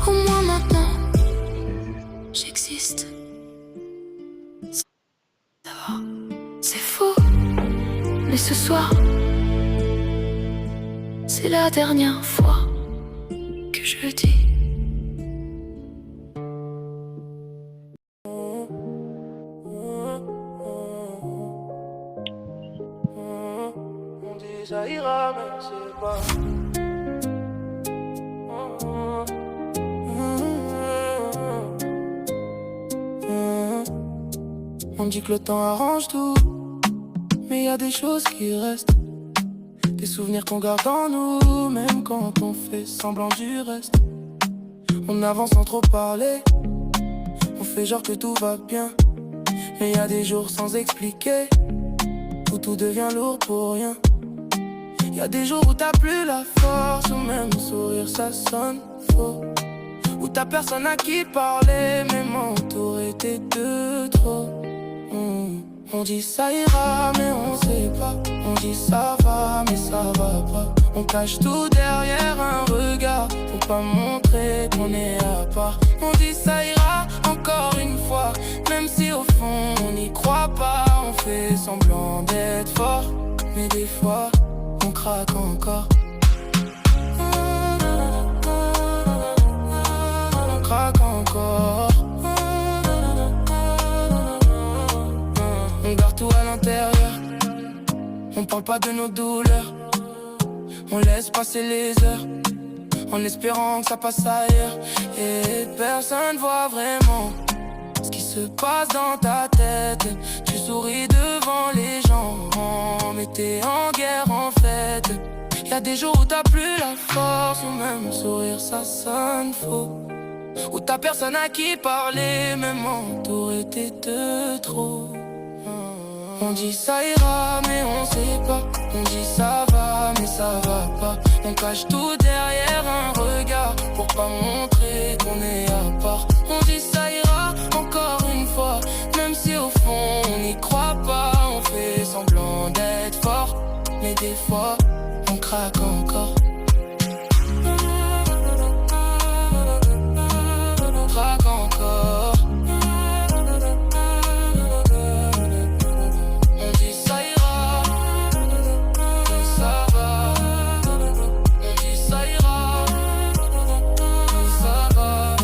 Au moins maintenant j'existe. Ça va, c'est faux, mais ce soir c'est la dernière fois que je le dis. On dit ça ira, mais c'est pas. On dit que le temps arrange tout, mais y a des choses qui restent. Des souvenirs qu'on garde en nous, même quand on fait semblant du reste. On avance sans trop parler, on fait genre que tout va bien. Mais y a des jours sans expliquer, où tout devient lourd pour rien. Y a des jours où t'as plus la force, ou même sourire ça sonne faux. Où t'as personne à qui parler, même entouré t'es de trop. On dit ça ira, mais on sait pas. On dit ça va, mais ça va pas. On cache tout derrière un regard, pour pas montrer qu'on est à part. On dit ça ira, encore une fois, même si au fond on n'y croit pas. On fait semblant d'être fort, mais des fois on craque encore. On craque encore. On garde tout à l'intérieur, on parle pas de nos douleurs. On laisse passer les heures, en espérant que ça passe ailleurs. Et personne voit vraiment ce qui se passe dans ta tête. Tu souris devant les gens, mais t'es en guerre en fait. Y'a des jours où t'as plus la force, ou même sourire ça sonne faux. Où t'as personne à qui parler, même entouré t'es de trop. On dit ça ira, mais on sait pas. On dit ça va, mais ça va pas. On cache tout derrière un regard, pour pas montrer qu'on est à part. On dit ça ira, encore une fois, même si au fond on n'y croit pas. On fait semblant d'être fort, mais des fois on craque encore. On craque encore. On dit ça ira, mais ça va. On dit ça ira, mais ça va.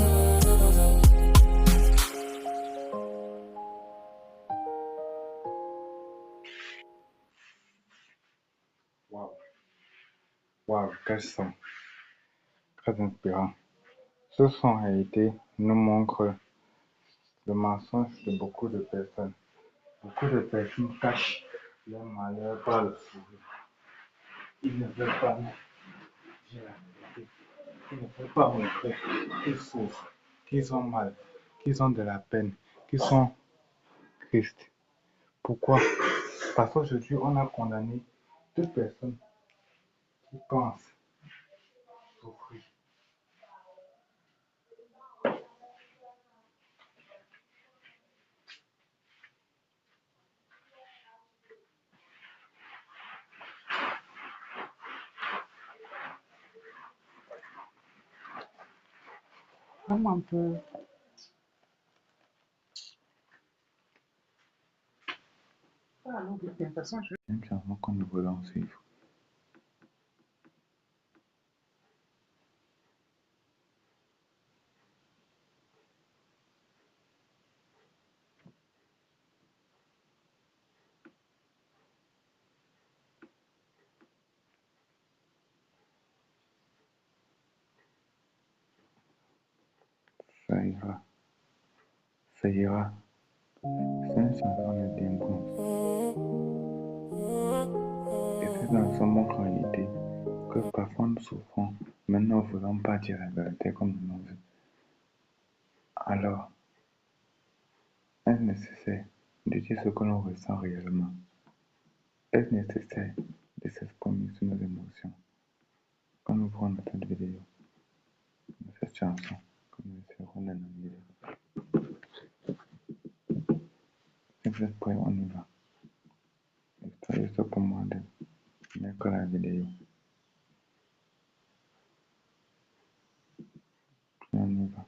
Waouh, waouh, quel son, très inspirant. Ce son a été, nous montre le mensonge de beaucoup de personnes. Beaucoup de personnes cachent leur malheur par le sourire. Ils ne veulent pas dire la vérité. Ils ne veulent pas montrer qu'ils souffrent, qu'ils ont mal, qu'ils ont de la peine, qu'ils sont tristes. Pourquoi? Parce qu'aujourd'hui, on a condamné toute personne qui pense souffrir. Vraiment un peu. Même changement que nous voulons suivre. Ça ira. Ça ira. C'est une chanson de Dembo. Et cette chanson montre en réalité que parfois nous souffrons mais nous ne voulons pas dire la vérité comme nous l'avons vu. Alors, est-ce nécessaire de dire ce que l'on ressent réellement? Est-ce nécessaire de s'exprimer sur nos émotions? Quand nous verrons notre vidéo de cette chanson que nous essaierons d'analyser. Si vous êtes prêts, on y va. Histoire juste pour moi de mettre la vidéo. Puis on y va.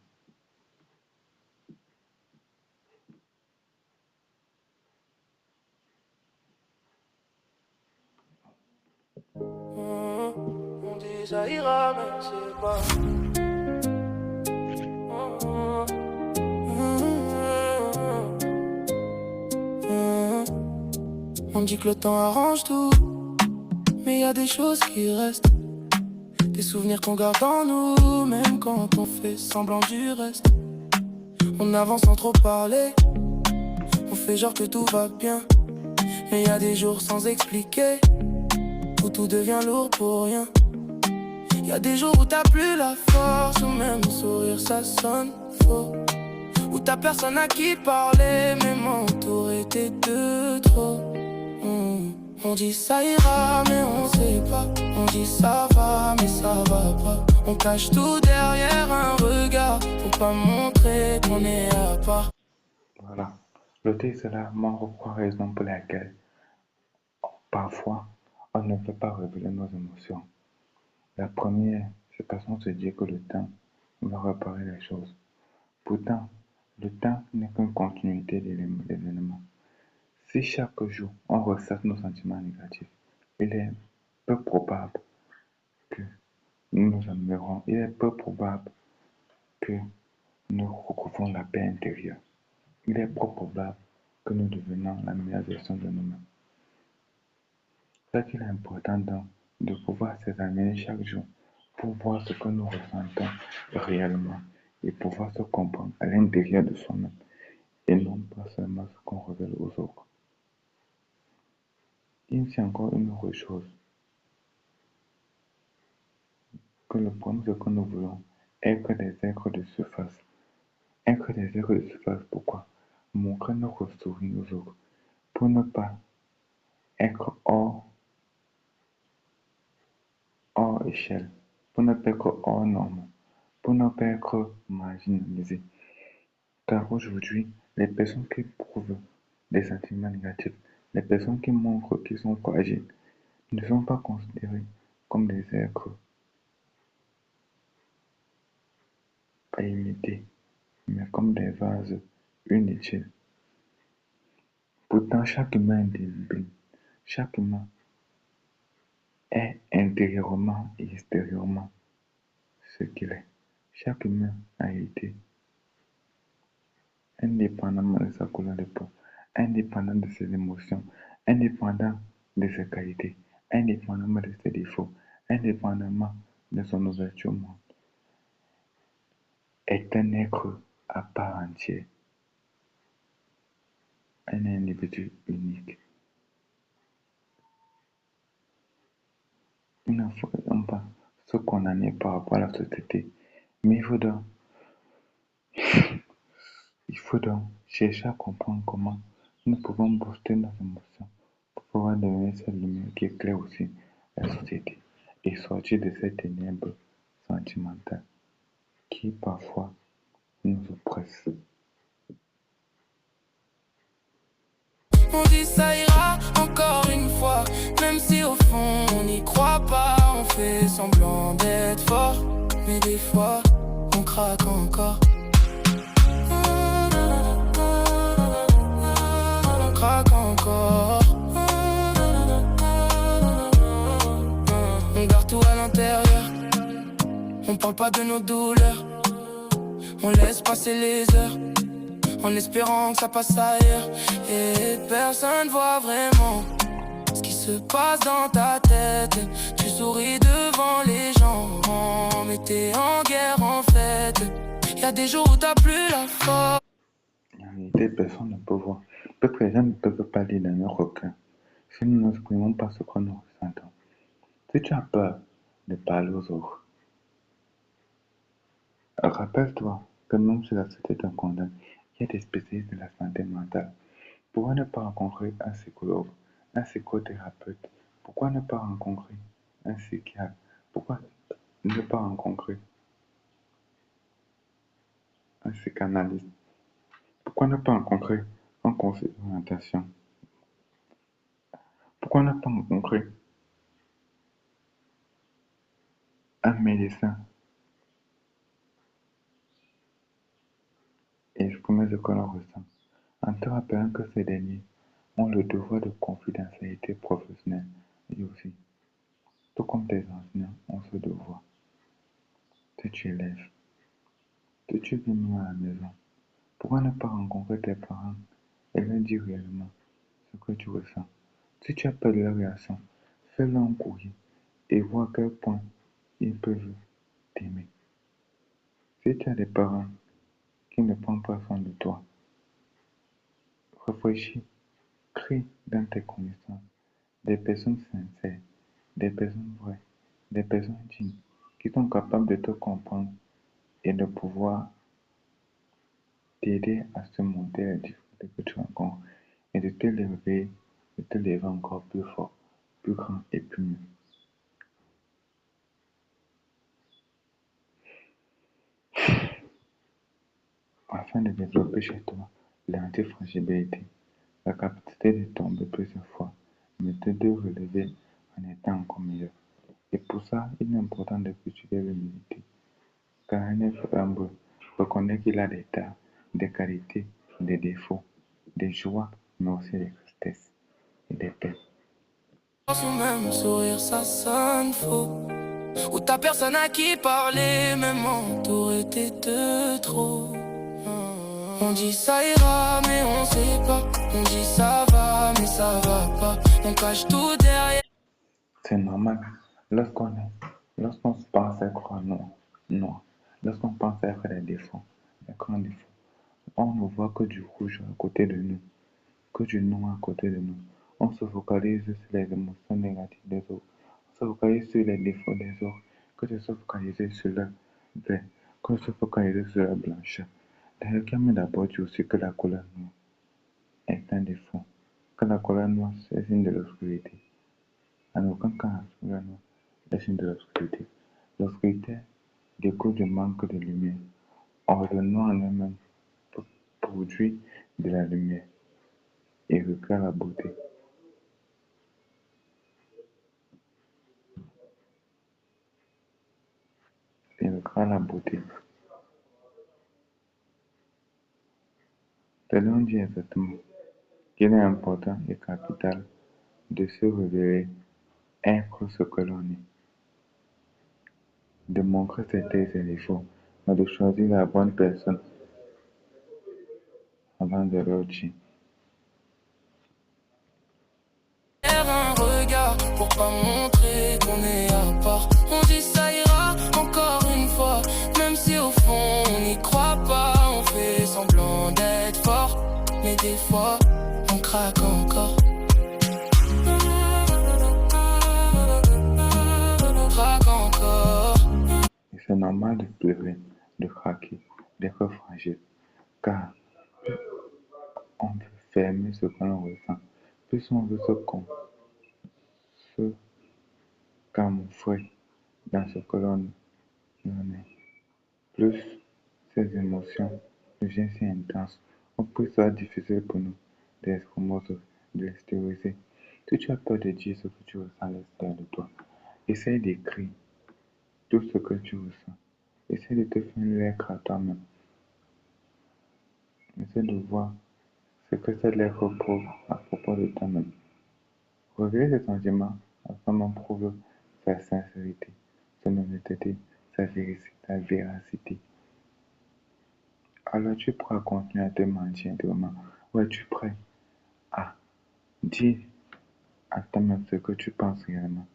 On dit ça ira, mais c'est pas. On dit que le temps arrange tout, mais y a des choses qui restent. Des souvenirs qu'on garde en nous, même quand on fait semblant du reste. On avance sans trop parler, on fait genre que tout va bien. Mais y a des jours sans expliquer, où tout devient lourd pour rien. Y a des jours où t'as plus la force, ou même le sourire ça sonne faux. Où t'as personne à qui parler, même entouré t'es de trop. On dit ça ira, mais on sait pas. On dit ça va, mais ça va pas. On cache tout derrière un regard, pour pas montrer qu'on est à part. Voilà. Le texte est là montre trois raisons pour lesquelles parfois on ne peut pas révéler nos émotions. La première, c'est parce qu'on se dit que le temps va réparer les choses. Pourtant, le temps n'est qu'une continuité d'événements. Si chaque jour on ressasse nos sentiments négatifs, il est peu probable que nous nous améliorons. Il est peu probable que nous recouvrons la paix intérieure. Il est peu probable que nous devenions la meilleure version de nous-mêmes. C'est qu'il est important donc de pouvoir s'examiner chaque jour pour voir ce que nous ressentons réellement et pouvoir se comprendre à l'intérieur de soi-même et non pas seulement ce qu'on révèle aux autres. Il y a encore une autre chose, que le problème ce que nous voulons être des êtres de surface. Être des êtres de surface, pourquoi? Montrer notre sourire aux autres, pour ne pas être hors échelle, pour ne pas être hors norme, pour ne pas être marginalisé. Car aujourd'hui, les personnes qui prouvent des sentiments négatifs, les personnes qui montrent qu'ils sont fragiles, ne sont pas considérées comme des êtres à imiter, mais comme des vases inutiles. Pourtant, chaque humain est indélébile. Chaque humain est intérieurement et extérieurement ce qu'il est. Chaque humain a été, indépendamment de sa couleur de peau, indépendant de ses émotions, indépendant de ses qualités, indépendamment de ses défauts, indépendamment de son ouverture au monde, est un être à part entière, un individu unique. Il ne faut pas se condamner par rapport à la société, mais il faut donc chercher à comprendre comment nous pouvons booster nos émotions pour pouvoir devenir cette lumière qui éclaire aussi la société et sortir de cette ténèbre sentimentale qui parfois nous oppresse. On dit ça ira encore une fois, même si au fond on n'y croit pas. On fait semblant d'être fort, mais des fois on craque encore. On craque encore. On garde tout à l'intérieur, on parle pas de nos douleurs. On laisse passer les heures, en espérant que ça passe ailleurs. Et personne voit vraiment ce qui se passe dans ta tête. Tu souris devant les gens, mais t'es en guerre en fait. Y'a des jours où t'as plus la force. En réalité, personne ne peut voir. Peut-être que les gens ne peuvent pas lire dans nos requins si nous n'exprimons pas ce que nous ressentons. Si tu as peur de parler aux autres, Rappelle-toi que même si la société te condamne, il y a des spécialistes de la santé mentale. Pourquoi ne pas rencontrer un psychologue, un psychothérapeute? Pourquoi ne pas rencontrer un psychiatre? Pourquoi ne pas rencontrer un psychanalyste? Pourquoi ne pas rencontrer un conseiller d'orientation? Pourquoi ne pas rencontrer un médecin et exprimer ce que l'on ressent, en te rappelant que ces derniers ont le devoir de confidentialité professionnelle et aussi, tout comme tes enseignants ont ce devoir. Si tu élèves, si tu viens même à la maison, pourquoi ne pas rencontrer tes parents et leur dire réellement ce que tu ressens? Si tu as peur de leur réaction, fais-leur un courrier et vois à quel point ils peuvent t'aimer. Si tu as des parents qui ne prennent pas soin de toi, réfléchis, crée dans tes connaissances des personnes sincères, des personnes vraies, des personnes dignes, qui sont capables de te comprendre et de pouvoir t'aider à surmonter les difficultés que tu rencontres et de te lever encore plus fort, plus grand et plus mieux. Afin de développer chez toi l'antifragilité, la capacité de tomber plusieurs fois, mais de relever en étant encore meilleur. Et pour ça, il est important de cultiver l'humilité. Car un être humble reconnaît qu'il a des tares, des qualités, des défauts, des joies, mais aussi des tristesses et des peines. Ou même sourire, ça sonne faux. Où t'as personne à qui parler, même entouré t'es de trop. On dit ça ira, mais on sait pas. On dit ça va, mais ça va pas. On cache tout derrière. C'est normal. Lorsqu'on pense être noir, lorsqu'on pense être des défauts, des grands défauts, on ne voit que du rouge à côté de nous, que du noir à côté de nous. On se focalise sur les émotions négatives des autres. On se focalise sur les défauts des autres, que de se focaliser sur leur vert, que de se focaliser sur leur blancheur. D'ailleurs, Camille d'abord dit aussi que la couleur noire est un défaut, que la couleur noire c'est signe de l'obscurité. En aucun cas, la couleur noire est signe de l'obscurité. L'obscurité découle du manque de lumière. Or, le noir en lui-même produit de la lumière et recrée la beauté. Et recrée la beauté. C'est donc dit exactement qu'il est important et capital de se révéler, être ce que l'on est, de montrer ses traits et défauts, mais de choisir la bonne personne avant de leur dire. Un regard pour pas montrer qu'on est à part. On dit ça ira encore une fois, même si au fond on n'y croit pas. On fait semblant d'être fort, mais des fois on craque encore. On craque encore. Et c'est normal de pleurer, de craquer, d'être fragile, car on veut fermer ce que l'on ressent. Plus on veut se camoufler dans ce que l'on est, plus ces émotions deviennent si intenses, ou plus ça difficile pour nous d'exprimer aux autres, de l'extérioriser. Si tu as peur de dire ce que tu ressens à l'extérieur de toi, essaye d'écrire tout ce que tu ressens. Essaye de te faire une lettre à toi-même. Essaie de voir ce que cette lettre prouve à propos de toi-même. Regarde ces sentiments afin prouve sa sincérité, son honnêteté, sa véracité. Alors tu pourras continuer à te mentir intérieurement. Ou es-tu prêt à dire à toi-même ce que tu penses réellement?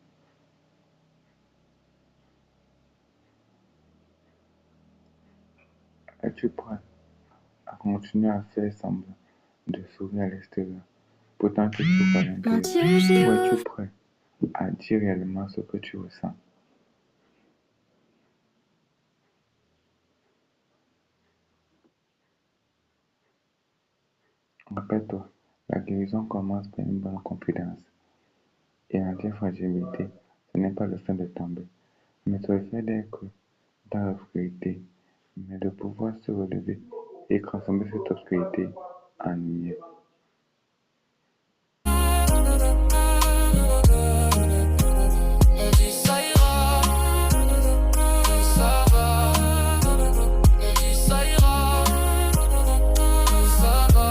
Es-tu prêt à continuer à faire semblant de sourire à l'extérieur, pourtant tu souffres à l'intérieur? Ou es-tu prêt à dire réellement ce que tu ressens? Rappelle-toi, la guérison commence par une bonne confidence. Et l'antifragilité, ce n'est pas le fait de tomber, mais c'est le fait d'être dans l'obscurité, mais de pouvoir se relever et transformer cette obscurité en lumière. On dit ça ira, ça va. On dit ça ira, ça va.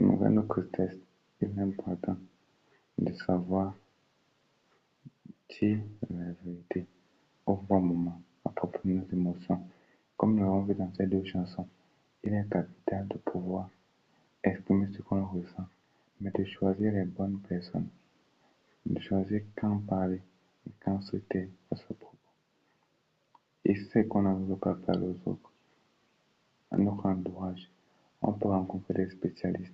Malgré nos tristesses, il est important de savoir dire la vérité au bon moment à propos de nos émotions. Comme nous l'avons vu dans ces deux chansons, il est capital de pouvoir exprimer ce qu'on ressent, mais de choisir les bonnes personnes, de choisir quand parler et quand se taire à ce propos. Et ce qu'on n'arrive pas à faire aux autres, à notre entourage, on peut rencontrer des spécialistes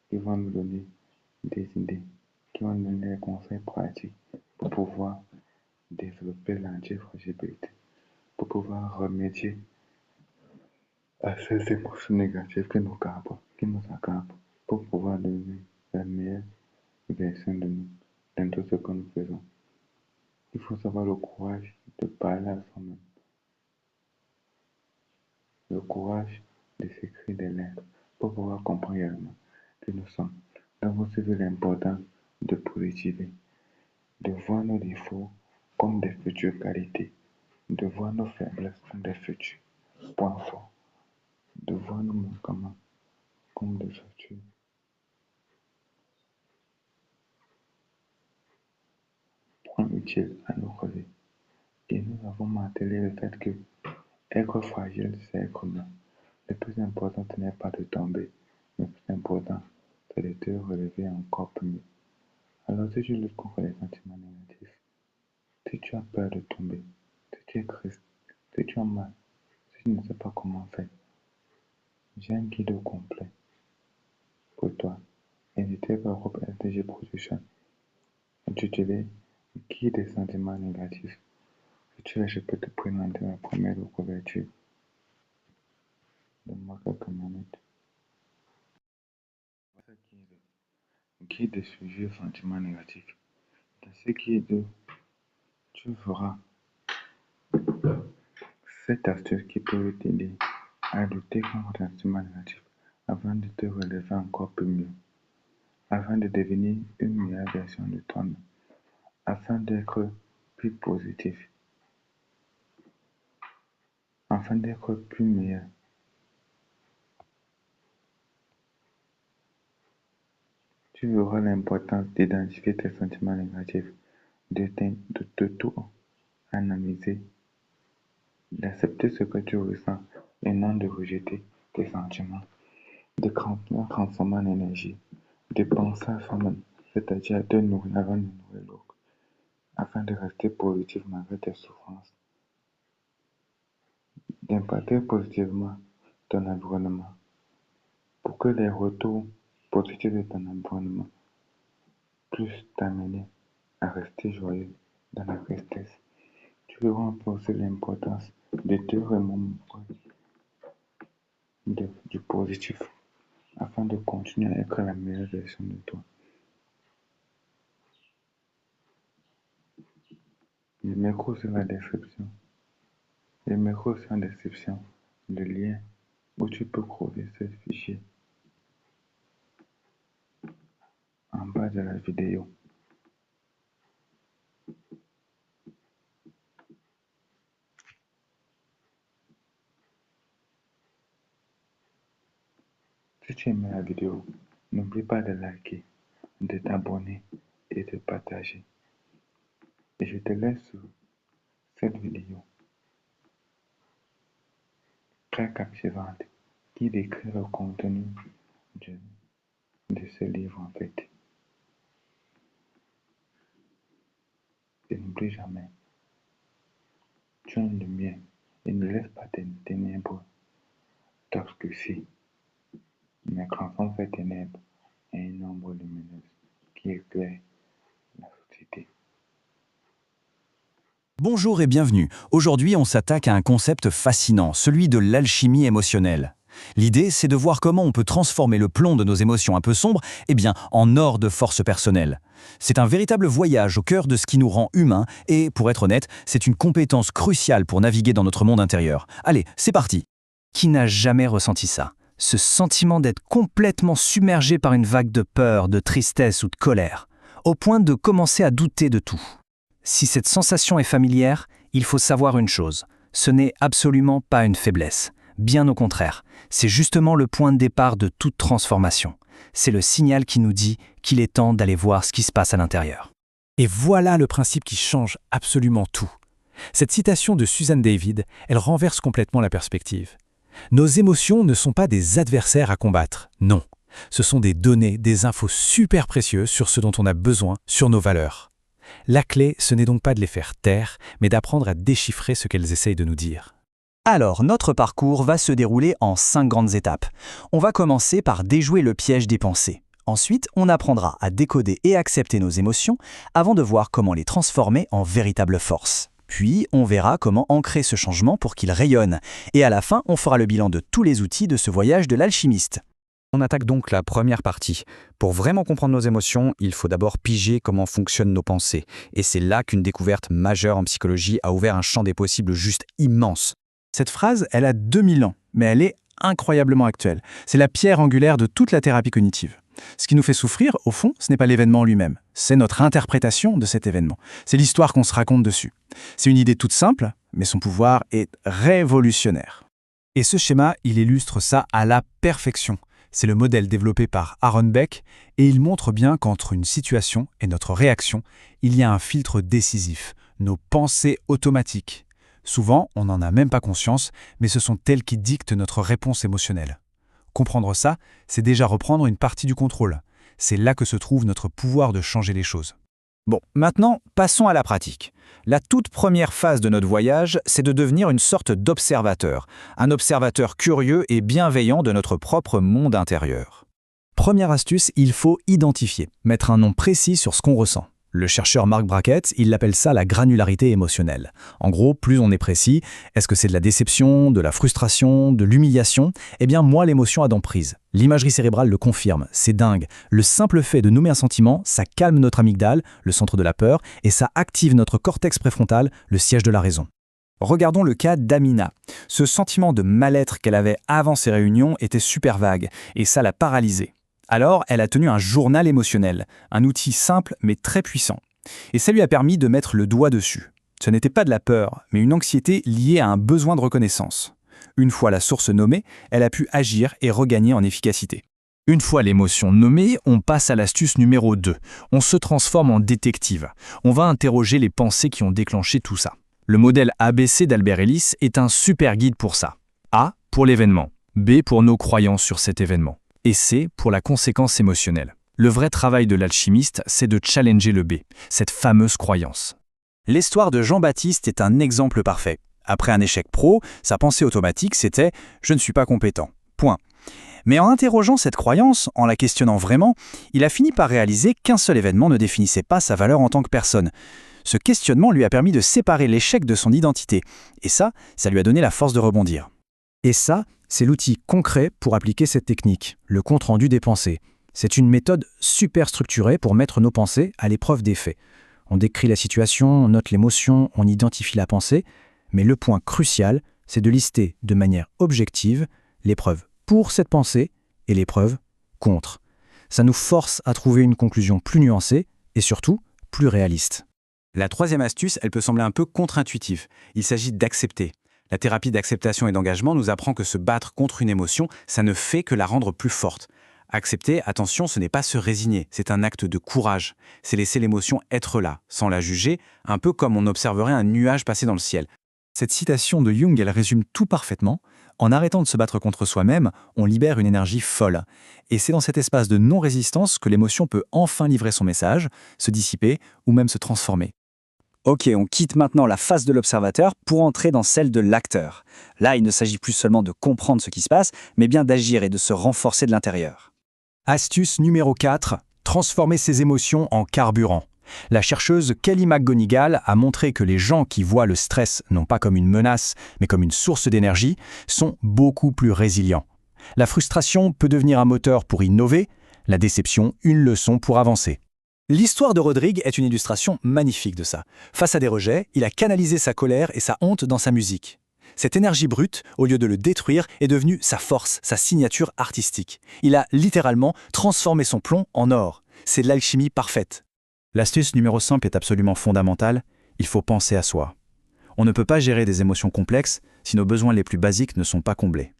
qui vont nous donner des idées, qui vont nous donner des conseils pratiques pour pouvoir développer l'antifragilité, pour pouvoir remédier à ces émotions négatives qui nous accaparent, pour pouvoir devenir la meilleure version de nous dans tout ce que nous faisons. Il faut savoir le courage de parler à soi-même, le courage de s'écrire des lettres pour pouvoir comprendre réellement que nous sommes. Nous avons vu l'importance de positiver, de voir nos défauts comme des futures qualités, de voir nos faiblesses comme des futurs points forts, de voir nos manquements comme des futurs points utiles à notre vie. Et nous avons martelé le fait que être fragile, c'est être humain. Le plus important, ce n'est pas de tomber. Le plus important, c'est de te relever encore plus mieux. Alors, si tu luttes contre les sentiments négatifs, si tu as peur de tomber, si tu es triste, si tu as mal, si tu ne sais pas comment faire, j'ai un guide au complet pour toi. N'hésitez pas au groupe LTG Production. Intitulé Guide des sentiments négatifs. Si tu veux, je peux te présenter la première couverture. Donne-moi quelques minutes. Voilà ce guide des sujets aux sentiments négatifs. Dans ce guide, tu verras cette astuce qui peut t'aider à lutter contre les sentiments négatifs afin de te relever encore plus mieux, afin de devenir une meilleure version de toi-même, afin d'être plus positif, afin d'être plus meilleur. Tu verras l'importance d'identifier tes sentiments négatifs, de tout analyser, d'accepter ce que tu ressens et non de rejeter tes sentiments, de transformer en énergie, de penser à soi-même, c'est-à-dire de nourrir avant de nourrir l'autre, afin de rester positif malgré tes souffrances, d'impacter positivement ton environnement pour que les retours positifs de ton environnement puissent t'amener à rester joyeux dans la tristesse. Tu verras un peu aussi l'importance de te remémorer du positif afin de continuer à être la meilleure version de toi. Je mettrai aussi la description. Je mettrai aussi en description le lien où tu peux trouver ce fichier en bas de la vidéo. Si tu aimes la vidéo, n'oublie pas de liker, de t'abonner et de partager. Et je te laisse sur cette vidéo très captivante qui décrit le contenu de, de ce livre en fait. Et n'oublie jamais, tu es une lumière et ne laisse pas tes ténèbres t'obscurcir, mais transforme ces ténèbres en une ombre lumineuse qui éclaire la société. Bonjour et bienvenue. Aujourd'hui, on s'attaque à un concept fascinant, celui de l'alchimie émotionnelle. L'idée, c'est de voir comment on peut transformer le plomb de nos émotions un peu sombres, en or de force personnelle. C'est un véritable voyage au cœur de ce qui nous rend humains et, pour être honnête, c'est une compétence cruciale pour naviguer dans notre monde intérieur. Allez, c'est parti. Qui n'a jamais ressenti ça? Ce sentiment d'être complètement submergé par une vague de peur, de tristesse ou de colère, au point de commencer à douter de tout. Si cette sensation est familière, il faut savoir une chose, ce n'est absolument pas une faiblesse. Bien au contraire, c'est justement le point de départ de toute transformation. C'est le signal qui nous dit qu'il est temps d'aller voir ce qui se passe à l'intérieur. Et voilà le principe qui change absolument tout. Cette citation de Suzanne David, elle renverse complètement la perspective. Nos émotions ne sont pas des adversaires à combattre, non. Ce sont des données, des infos super précieuses sur ce dont on a besoin, sur nos valeurs. La clé, ce n'est donc pas de les faire taire, mais d'apprendre à déchiffrer ce qu'elles essayent de nous dire. Alors, notre parcours va se dérouler en 5 grandes étapes. On va commencer par déjouer le piège des pensées. Ensuite, on apprendra à décoder et accepter nos émotions avant de voir comment les transformer en véritable force. Puis, on verra comment ancrer ce changement pour qu'il rayonne. Et à la fin, on fera le bilan de tous les outils de ce voyage de l'alchimiste. On attaque donc la première partie. Pour vraiment comprendre nos émotions, il faut d'abord piger comment fonctionnent nos pensées. Et c'est là qu'une découverte majeure en psychologie a ouvert un champ des possibles juste immense. Cette phrase, elle a 2000 ans, mais elle est incroyablement actuelle. C'est la pierre angulaire de toute la thérapie cognitive. Ce qui nous fait souffrir, au fond, ce n'est pas l'événement lui-même. C'est notre interprétation de cet événement. C'est l'histoire qu'on se raconte dessus. C'est une idée toute simple, mais son pouvoir est révolutionnaire. Et ce schéma, il illustre ça à la perfection. C'est le modèle développé par Aaron Beck et il montre bien qu'entre une situation et notre réaction, il y a un filtre décisif, nos pensées automatiques. Souvent, on n'en a même pas conscience, mais ce sont elles qui dictent notre réponse émotionnelle. Comprendre ça, c'est déjà reprendre une partie du contrôle. C'est là que se trouve notre pouvoir de changer les choses. Bon, maintenant, passons à la pratique. La toute première phase de notre voyage, c'est de devenir une sorte d'observateur. Un observateur curieux et bienveillant de notre propre monde intérieur. Première astuce, il faut identifier, mettre un nom précis sur ce qu'on ressent. Le chercheur Mark Brackett, il appelle ça la granularité émotionnelle. En gros, plus on est précis, est-ce que c'est de la déception, de la frustration, de l'humiliation? Moins l'émotion a d'emprise. L'imagerie cérébrale le confirme, c'est dingue. Le simple fait de nommer un sentiment, ça calme notre amygdale, le centre de la peur, et ça active notre cortex préfrontal, le siège de la raison. Regardons le cas d'Amina. Ce sentiment de mal-être qu'elle avait avant ces réunions était super vague, et ça l'a paralysée. Alors, elle a tenu un journal émotionnel, un outil simple mais très puissant. Et ça lui a permis de mettre le doigt dessus. Ce n'était pas de la peur, mais une anxiété liée à un besoin de reconnaissance. Une fois la source nommée, elle a pu agir et regagner en efficacité. Une fois l'émotion nommée, on passe à l'astuce numéro 2. On se transforme en détective. On va interroger les pensées qui ont déclenché tout ça. Le modèle ABC d'Albert Ellis est un super guide pour ça. A pour l'événement, B pour nos croyances sur cet événement. Et C pour la conséquence émotionnelle. Le vrai travail de l'alchimiste, c'est de challenger le B, cette fameuse croyance. L'histoire de Jean-Baptiste est un exemple parfait. Après un échec pro, sa pensée automatique, c'était « je ne suis pas compétent ». Point. Mais en interrogeant cette croyance, en la questionnant vraiment, il a fini par réaliser qu'un seul événement ne définissait pas sa valeur en tant que personne. Ce questionnement lui a permis de séparer l'échec de son identité. Et ça lui a donné la force de rebondir. Et ça, c'est l'outil concret pour appliquer cette technique, le compte-rendu des pensées. C'est une méthode super structurée pour mettre nos pensées à l'épreuve des faits. On décrit la situation, on note l'émotion, on identifie la pensée, mais le point crucial, c'est de lister de manière objective l'épreuve pour cette pensée et l'épreuve contre. Ça nous force à trouver une conclusion plus nuancée et surtout plus réaliste. La troisième astuce, elle peut sembler un peu contre-intuitive. Il s'agit d'accepter. La thérapie d'acceptation et d'engagement nous apprend que se battre contre une émotion, ça ne fait que la rendre plus forte. Accepter, attention, ce n'est pas se résigner, c'est un acte de courage. C'est laisser l'émotion être là, sans la juger, un peu comme on observerait un nuage passer dans le ciel. Cette citation de Jung, elle résume tout parfaitement. En arrêtant de se battre contre soi-même, on libère une énergie folle. Et c'est dans cet espace de non-résistance que l'émotion peut enfin livrer son message, se dissiper ou même se transformer. Ok, on quitte maintenant la phase de l'observateur pour entrer dans celle de l'acteur. Là, il ne s'agit plus seulement de comprendre ce qui se passe, mais bien d'agir et de se renforcer de l'intérieur. Astuce numéro 4, transformer ses émotions en carburant. La chercheuse Kelly McGonigal a montré que les gens qui voient le stress non pas comme une menace, mais comme une source d'énergie, sont beaucoup plus résilients. La frustration peut devenir un moteur pour innover, la déception une leçon pour avancer. L'histoire de Rodrigue est une illustration magnifique de ça. Face à des rejets, il a canalisé sa colère et sa honte dans sa musique. Cette énergie brute, au lieu de le détruire, est devenue sa force, sa signature artistique. Il a littéralement transformé son plomb en or. C'est de l'alchimie parfaite. L'astuce numéro 5 est absolument fondamentale. Il faut penser à soi. On ne peut pas gérer des émotions complexes si nos besoins les plus basiques ne sont pas comblés.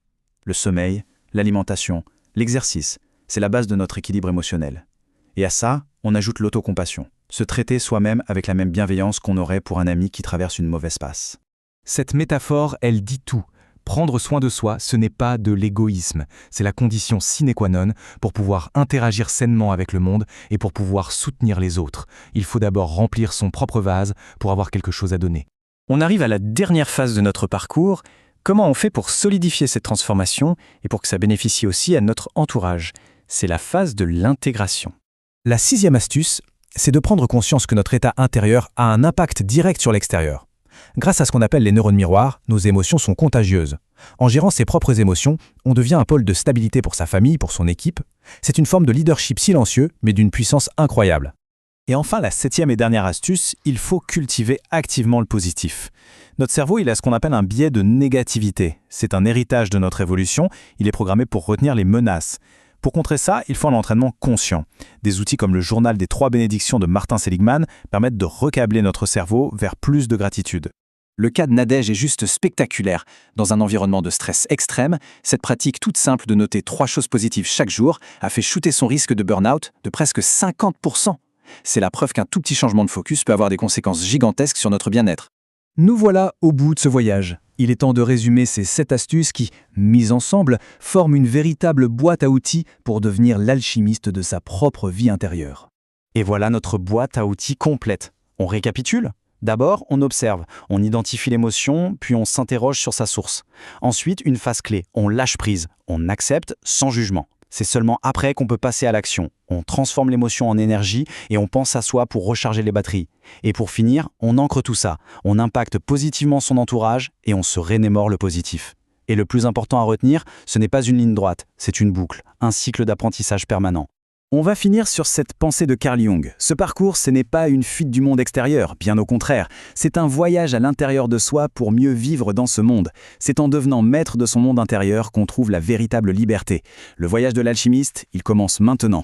Le sommeil, l'alimentation, l'exercice, c'est la base de notre équilibre émotionnel. Et à ça, on ajoute l'autocompassion. Se traiter soi-même avec la même bienveillance qu'on aurait pour un ami qui traverse une mauvaise passe. Cette métaphore, elle dit tout. Prendre soin de soi, ce n'est pas de l'égoïsme. C'est la condition sine qua non pour pouvoir interagir sainement avec le monde et pour pouvoir soutenir les autres. Il faut d'abord remplir son propre vase pour avoir quelque chose à donner. On arrive à la dernière phase de notre parcours. Comment on fait pour solidifier cette transformation et pour que ça bénéficie aussi à notre entourage? C'est la phase de l'intégration. La 6e astuce, c'est de prendre conscience que notre état intérieur a un impact direct sur l'extérieur. Grâce à ce qu'on appelle les neurones miroirs, nos émotions sont contagieuses. En gérant ses propres émotions, on devient un pôle de stabilité pour sa famille, pour son équipe. C'est une forme de leadership silencieux, mais d'une puissance incroyable. Et enfin, la 7e et dernière astuce, il faut cultiver activement le positif. Notre cerveau, il a ce qu'on appelle un biais de négativité. C'est un héritage de notre évolution, il est programmé pour retenir les menaces. Pour contrer ça, il faut un entraînement conscient. Des outils comme le journal des 3 bénédictions de Martin Seligman permettent de recabler notre cerveau vers plus de gratitude. Le cas de Nadège est juste spectaculaire. Dans un environnement de stress extrême, cette pratique toute simple de noter 3 choses positives chaque jour a fait shooter son risque de burn-out de presque 50%. C'est la preuve qu'un tout petit changement de focus peut avoir des conséquences gigantesques sur notre bien-être. Nous voilà au bout de ce voyage. Il est temps de résumer ces 7 astuces qui, mises ensemble, forment une véritable boîte à outils pour devenir l'alchimiste de sa propre vie intérieure. Et voilà notre boîte à outils complète. On récapitule ? D'abord, on observe, on identifie l'émotion, puis on s'interroge sur sa source. Ensuite, une phase clé, on lâche prise, on accepte sans jugement. C'est seulement après qu'on peut passer à l'action. On transforme l'émotion en énergie et on pense à soi pour recharger les batteries. Et pour finir, on ancre tout ça. On impacte positivement son entourage et on se rémémore le positif. Et le plus important à retenir, ce n'est pas une ligne droite, c'est une boucle, un cycle d'apprentissage permanent. On va finir sur cette pensée de Carl Jung. Ce parcours, ce n'est pas une fuite du monde extérieur, bien au contraire. C'est un voyage à l'intérieur de soi pour mieux vivre dans ce monde. C'est en devenant maître de son monde intérieur qu'on trouve la véritable liberté. Le voyage de l'alchimiste, il commence maintenant.